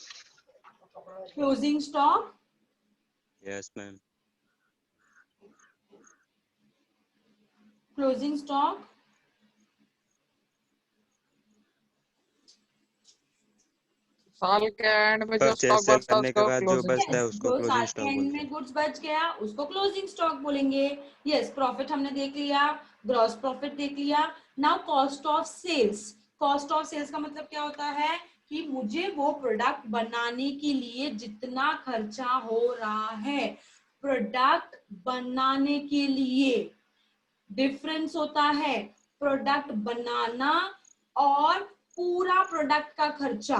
Closing stock, yes ma'am. Closing stock, साल के एंड में जो परचेज स्टॉक सेल बचता है करने के उसको बाद जो क्लोजिंग। बचता है यस, उसको जो क्लोजिंग साल के स्टॉक एंड बोलते में हैं। गुड्स बच गया उसको क्लोजिंग स्टॉक बोलेंगे। यस, प्रॉफिट हमने देख लिया, ग्रॉस प्रॉफिट देख लिया। Now cost of sales. Cost of sales का मतलब क्या होता है कि मुझे वो प्रोडक्ट बनाने के लिए जितना खर्चा हो रहा है, प्रोडक्ट बनाने के लिए डिफरेंस होता है प्रोडक्ट बनाना और पूरा प्रोडक्ट का खर्चा।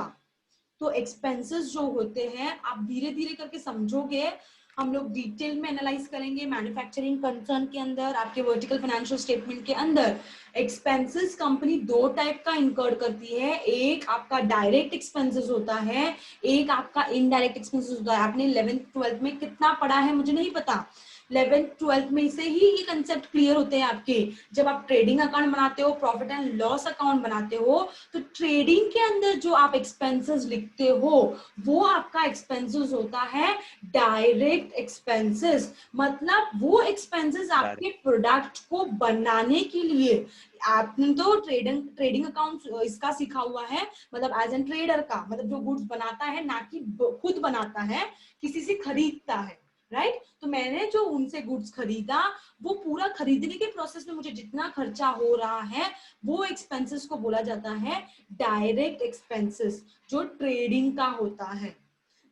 तो एक्सपेंसेस जो होते हैं, आप धीरे धीरे करके समझोगे, हम लोग डिटेल में एनालाइज करेंगे मैन्युफैक्चरिंग कंसर्न के अंदर, आपके वर्टिकल फाइनेंशियल स्टेटमेंट के अंदर। एक्सपेंसेस कंपनी दो टाइप का इंकर्ड करती है, एक आपका डायरेक्ट एक्सपेंसेस होता है, एक आपका इनडायरेक्ट एक्सपेंसेस होता है। आपने 11th 12th में कितना पढ़ा है मुझे नहीं पता, 11th 12th में से ही ये कंसेप्ट क्लियर होते हैं आपके। जब आप ट्रेडिंग अकाउंट बनाते हो, प्रॉफिट एंड लॉस अकाउंट बनाते हो, तो ट्रेडिंग के अंदर जो आप एक्सपेंसेस लिखते हो वो आपका एक्सपेंसेस होता है डायरेक्ट एक्सपेंसेस। मतलब वो एक्सपेंसेस आपके प्रोडक्ट को बनाने के लिए। आपने तो ट्रेडिंग अकाउंट इसका सीखा हुआ है, मतलब एज एन ट्रेडर का मतलब जो गुड्स बनाता है, ना कि खुद बनाता है, किसी से खरीदता है, राइट। तो मैंने जो उनसे गुड्स खरीदा, वो पूरा खरीदने के प्रोसेस में मुझे जितना खर्चा हो रहा है, वो एक्सपेंसेस को बोला जाता है डायरेक्ट एक्सपेंसेस, जो ट्रेडिंग का होता है।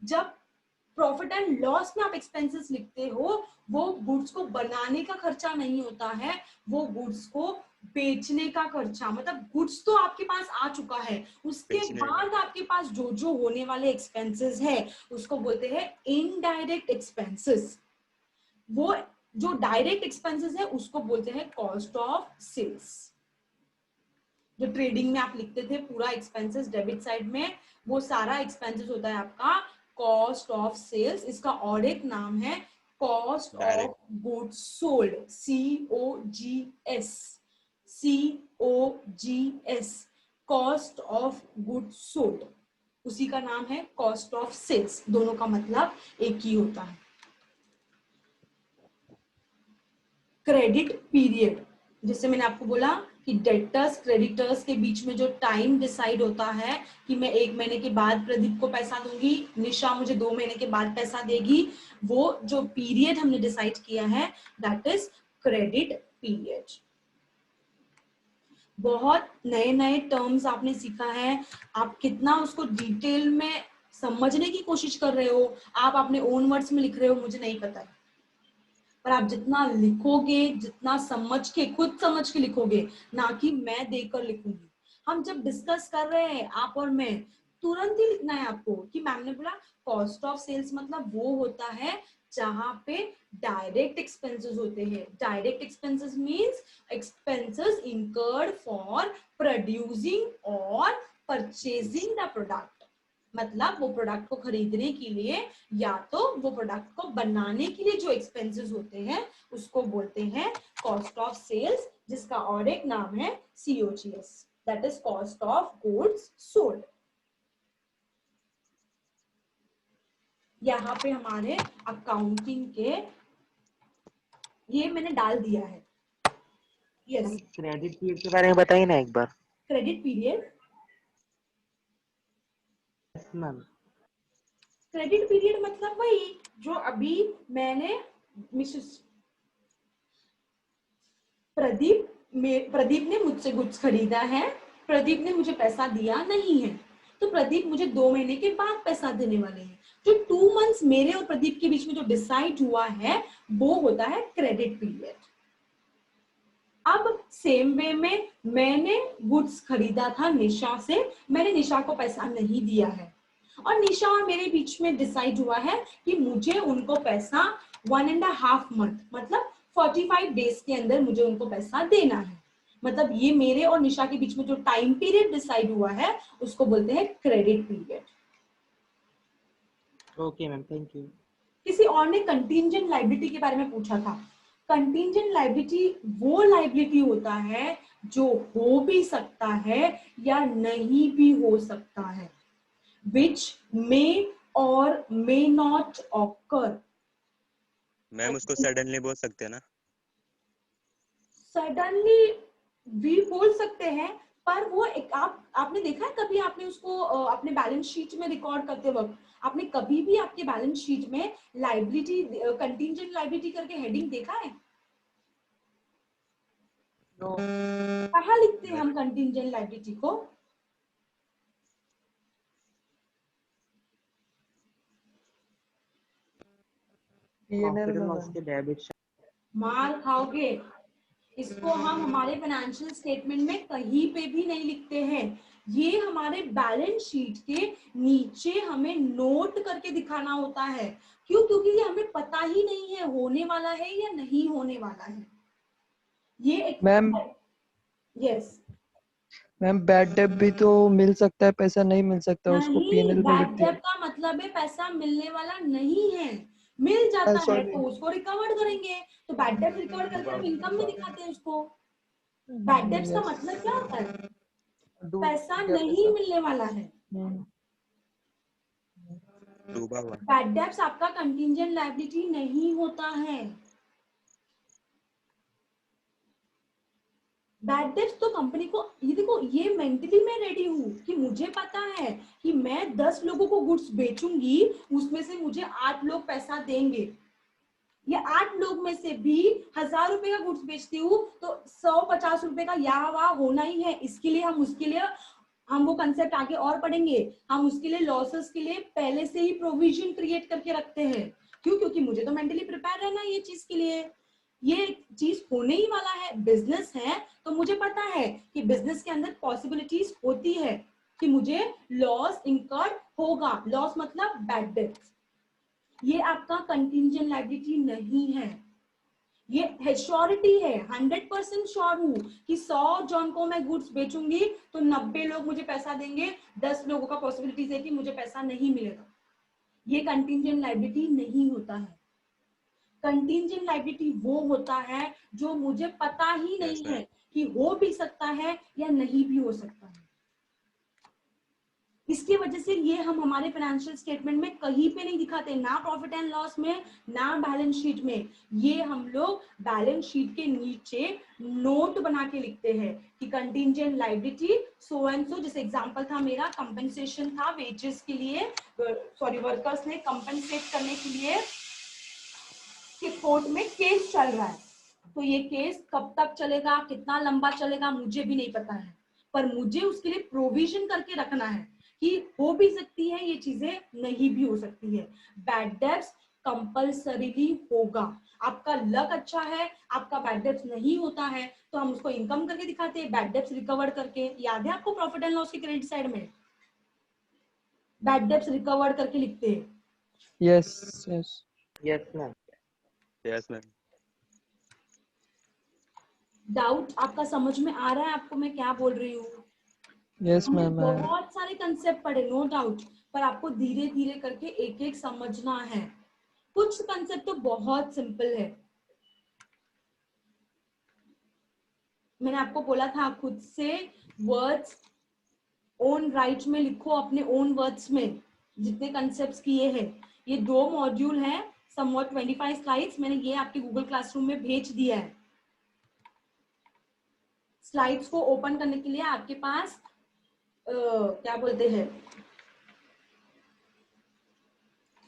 जब प्रॉफिट एंड लॉस में आप एक्सपेंसेस लिखते हो, वो गुड्स को बनाने का खर्चा नहीं होता है, वो गुड्स को बेचने का खर्चा। मतलब गुड्स तो आपके पास आ चुका है, उसके बाद आपके पास जो जो होने वाले एक्सपेंसेस है उसको बोलते हैं इनडायरेक्ट एक्सपेंसेस। वो जो डायरेक्ट एक्सपेंसेस है उसको बोलते हैं कॉस्ट ऑफ सेल्स। जो ट्रेडिंग में आप लिखते थे पूरा एक्सपेंसेस डेबिट साइड में, वो सारा एक्सपेंसेस होता है आपका कॉस्ट ऑफ सेल्स। इसका और एक नाम है cost of goods sold, COGS, cost of goods sold, उसी का नाम है कॉस्ट ऑफ सेल्स। दोनों का मतलब एक ही होता है। क्रेडिट पीरियड, जैसे मैंने आपको बोला कि डेटर्स क्रेडिटर्स के बीच में जो टाइम डिसाइड होता है कि मैं 1 महीने के बाद प्रदीप को पैसा दूंगी, निशा मुझे 2 महीने के बाद पैसा देगी, वो जो पीरियड हमने डिसाइड किया है दैट इज क्रेडिट पीरियड। बहुत नए नए टर्म्स आपने सीखा है, आप कितना उसको डिटेल में समझने की कोशिश कर रहे हो, आप अपने ओन वर्ड्स में लिख रहे हो मुझे नहीं पता, पर आप जितना लिखोगे, जितना समझ के, खुद समझ के लिखोगे, ना कि मैं देखकर लिखूंगी। हम जब डिस्कस कर रहे हैं आप और मैं, तुरंत ही लिखना है आपको कि मैम ने बोला कॉस्ट ऑफ सेल्स मतलब वो होता है जहां पे डायरेक्ट एक्सपेंसेस होते हैं। Direct expenses means expenses incurred for producing और परचेजिंग द प्रोडक्ट। मतलब वो प्रोडक्ट को खरीदने के लिए या तो वो प्रोडक्ट को बनाने के लिए जो एक्सपेंसेस होते हैं उसको बोलते हैं कॉस्ट ऑफ सेल्स, जिसका और एक नाम है COGS, that is cost of goods sold. यहाँ पे हमारे अकाउंटिंग के ये मैंने डाल दिया है। यस, क्रेडिट पीरियड के बारे में बताइए ना एक बार। Credit period, ma'am credit period मतलब वही जो अभी मैंने मिसेस प्रदीप ने मुझसे गुड्स खरीदा है, प्रदीप ने मुझे पैसा दिया नहीं है, तो प्रदीप मुझे 2 महीने के बाद पैसा देने वाले हैं। जो 2 मंथ्स मेरे और प्रदीप के बीच में जो डिसाइड हुआ है वो होता है क्रेडिट पीरियड। अब सेम वे में मैंने गुड्स खरीदा था निशा से, मैंने निशा को पैसा नहीं दिया है, और निशा और मेरे बीच में डिसाइड हुआ है कि मुझे उनको पैसा 1.5 मंथ मतलब 45 डेज के अंदर मुझे उनको पैसा देना है। मतलब ये मेरे और निशा के बीच में जो टाइम पीरियड डिसाइड हुआ है उसको बोलते हैं credit period. Okay ma'am, thank you. किसी और ने कंटीजेंट लायबिलिटी के बारे में पूछा था। कंटीजेंट लायबिलिटी वो लायबिलिटी होता है जो हो भी सकता है या नहीं भी हो सकता है, which may or may not occur। Ma'am उसको सडनली बोल सकते हैं ना? सडनली भी बोल सकते हैं, पर वो एक आपने देखा है कभी आपने उसको अपने बैलेंस शीट में रिकॉर्ड करते वक्त आपने कभी भी आपके बैलेंस शीट में लाइबिलिटी कंटीजेंट लाइबिलिटी करके हेडिंग देखा है? कहाँ लिखते हैं हम कंटीजेंट लाइबिलिटी को? मार खाओगे। इसको हम हमारे फाइनेंशियल स्टेटमेंट में कहीं पे भी नहीं लिखते हैं। ये हमारे बैलेंस शीट के नीचे हमें नोट करके दिखाना होता है। क्यों? क्योंकि ये हमें पता ही नहीं है होने वाला है या नहीं होने वाला है। ये एक ma'am yes ma'am bad debt भी तो मिल सकता है, पैसा नहीं मिल सकता, उसको नहीं, पीएनएल में बैड लिख दिया। डेट का मतलब है पैसा मिलने वाला नहीं है। मिल जाता है सॉरी। तो उसको रिकवर करेंगे। तो बैड डेट रिकवर करके हम इनकम में दिखाते हैं उसको। बैड डेट्स का मतलब क्या होता है? पैसा नहीं मिलने वाला है। बैड डेट्स आपका कंटीजेंट लायबिलिटी नहीं होता है। बैड डेट्स तो कंपनी को, ये देखो, ये मेंटली मैं रेडी हूँ कि मुझे पता है कि मैं 10 लोगों को गुड्स बेचूंगी, उसमें से मुझे 8 लोग पैसा देंगे। ये 8 लोग में से भी 1000 रुपए का गुड्स बेचती हूँ तो 150 रुपए का या वहा होना ही है। इसके लिए हम वो कंसेप्ट आगे और पढ़ेंगे। हम उसके लिए लॉसेस के लिए पहले से ही प्रोविजन क्रिएट करके रखते हैं। क्यों? क्योंकि मुझे तो मेंटली प्रिपेयर रहना है ये चीज के लिए। ये चीज होने ही वाला है, बिजनेस है, तो मुझे पता है कि बिजनेस के अंदर पॉसिबिलिटीज होती है कि मुझे लॉस इंकर्ड होगा। लॉस मतलब बैड डेट। ये आपका कंटीजेंट लायबिलिटी नहीं है, ये श्योरिटी है। 100% श्योर हूं कि 100 जॉन को मैं गुड्स बेचूंगी तो 90 लोग मुझे पैसा देंगे, 10 लोगों का पॉसिबिलिटीज है कि मुझे पैसा नहीं मिलेगा। ये कंटीजेंट लायबिलिटी नहीं होता है। कंटीजेंट लायबिलिटी वो होता है जो मुझे पता ही नहीं है कि हो भी सकता है या नहीं भी हो सकता है। इसकी वजह से ये हम हमारे फाइनेंशियल स्टेटमेंट में कहीं पे नहीं दिखाते, ना प्रॉफिट एंड लॉस में, ना बैलेंस शीट में। ये हम लोग बैलेंस शीट के नीचे नोट बना के लिखते हैं कि contingent liability so and so. जैसे एग्जांपल था मेरा, कंपेंसेशन था वेजेस के लिए, सॉरी वर्कर्स ने कंपेंसेट करने के लिए कि कोर्ट में केस चल रहा है। तो ये केस कब तक चलेगा, कितना लंबा चलेगा, मुझे भी नहीं पता है, पर मुझे उसके लिए प्रोविजन करके रखना है कि हो भी सकती है ये चीजें, नहीं भी हो सकती है। बैड डेट्स कंपल्सरीली होगा। आपका लक अच्छा है, आपका बैड डेट्स नहीं होता है, तो हम उसको इनकम करके दिखाते हैं, बैड डेट्स रिकवर करके। याद है आपको प्रॉफिट एंड लॉस के क्रेडिट साइड में बैड डेट्स रिकवर करके लिखते हैं। Yes yes yes ma'am. Yes ma'am. Doubt आपका समझ में आ रहा है आपको मैं क्या बोल रही हूँ? यस हमने मैम। बहुत सारे कंसेप्ट पढ़े, नो डाउट, पर आपको धीरे धीरे करके एक एक समझना है। कुछ कंसेप्ट तो बहुत सिंपल है। मैंने आपको बोला था खुद से वर्ड्स ओन राइट में लिखो, अपने ओन वर्ड्स में जितने कंसेप्ट्स किए हैं। ये 2 मॉड्यूल हैं, समवॉट 25 स्लाइड्स मैंने ये आपके गूगल क्लासरूम में भेज दिया है। स्लाइड्स को ओपन करने के लिए आपके पास क्या बोलते हैं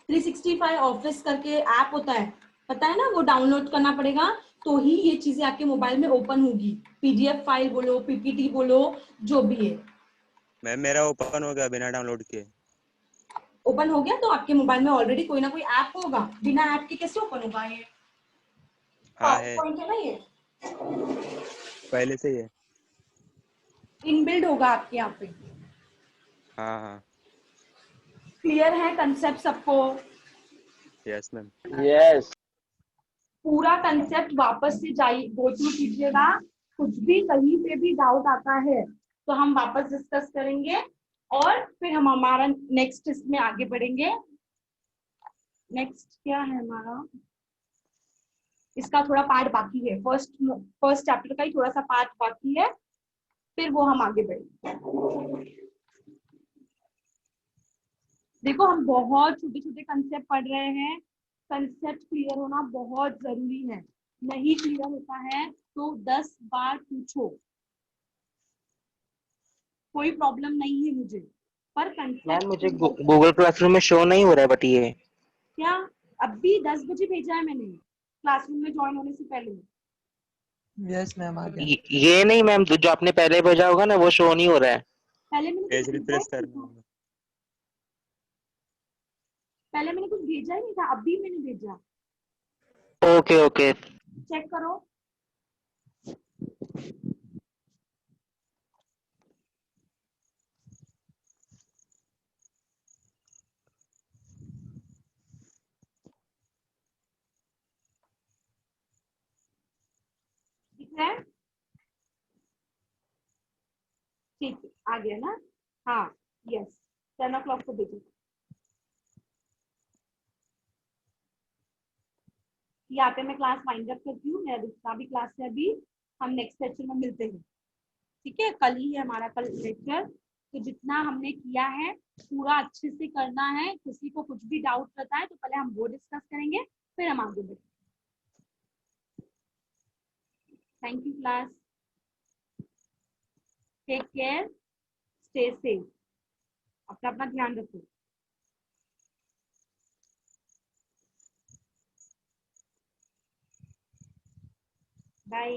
365 ऑफिस करके ऐप होता है, पता है ना, वो डाउनलोड करना पड़ेगा तो ही ये चीजें आपके मोबाइल में ओपन होगी। पीडीएफ फाइल बोलो, पीपीटी बोलो, जो भी है। मैम मेरा ओपन हो गया बिना डाउनलोड के। ओपन हो गया तो आपके मोबाइल में ऑलरेडी कोई ना कोई ऐप होगा, बिना ऐप के कैसे ओपन होगा? ये हाँ है, पॉइंट है ना, ये पहले से ही है। इनबिल्ड होगा आपके यहाँ पे। हाँ हाँ। क्लियर है कंसेप्ट सबको? Yes ma'am. यस। पूरा कंसेप्ट वापस से जाइए, गो थ्रू कीजिएगा। कुछ भी कहीं पे भी डाउट आता है तो हम वापस डिस्कस करेंगे और फिर हम हमारा नेक्स्ट इसमें आगे बढ़ेंगे। नेक्स्ट क्या है हमारा, इसका थोड़ा पार्ट बाकी है, फर्स्ट चैप्टर का ही थोड़ा सा पार्ट बाकी है, फिर वो हम आगे बढ़ेंगे। देखो हम बहुत छोटे छोटे कंसेप्ट पढ़ रहे हैं, कंसेप्ट क्लियर होना बहुत जरूरी है। नहीं क्लियर होता है तो 10 बार पूछो। कोई प्रॉब्लम नहीं है मुझे, पर मैम कंटेक्ट मुझे गूगल क्लासरूम में शो नहीं हो रहा है बट ये क्या अभी 10 बजे भेजा है मैंने क्लासरूम में ज्वाइन होने से पहले। यस मैम आ गया। ये नहीं मैम, जो आपने पहले भेजा होगा ना वो शो नहीं हो रहा है। पहले मैंने पेज कुछ भेजा रिफ्रेश ही नहीं करना था, होगा। पहले मैंने कुछ भेजा ही नहीं था, अभी मैंने भेजा, ओके ओके। चेक करो। दिख रहा है? ठीक है, आ गया ना? हाँ यस, 10 o'clock को भेजो। यहाँ पे मैं क्लास वाइंड अप करती हूँ, मेरा दूसरा भी क्लास है अभी, हम नेक्स्ट लेक्चर में मिलते हैं। ठीक है, कल ही है हमारा कल लेक्चर, तो जितना हमने किया है पूरा अच्छे से करना है। किसी को कुछ भी डाउट रहता है तो पहले हम वो डिस्कस करेंगे, फिर हम आगे बढ़ेंगे। Thank you class, take care, stay safe, अपना अपना ध्यान रखो। बाय।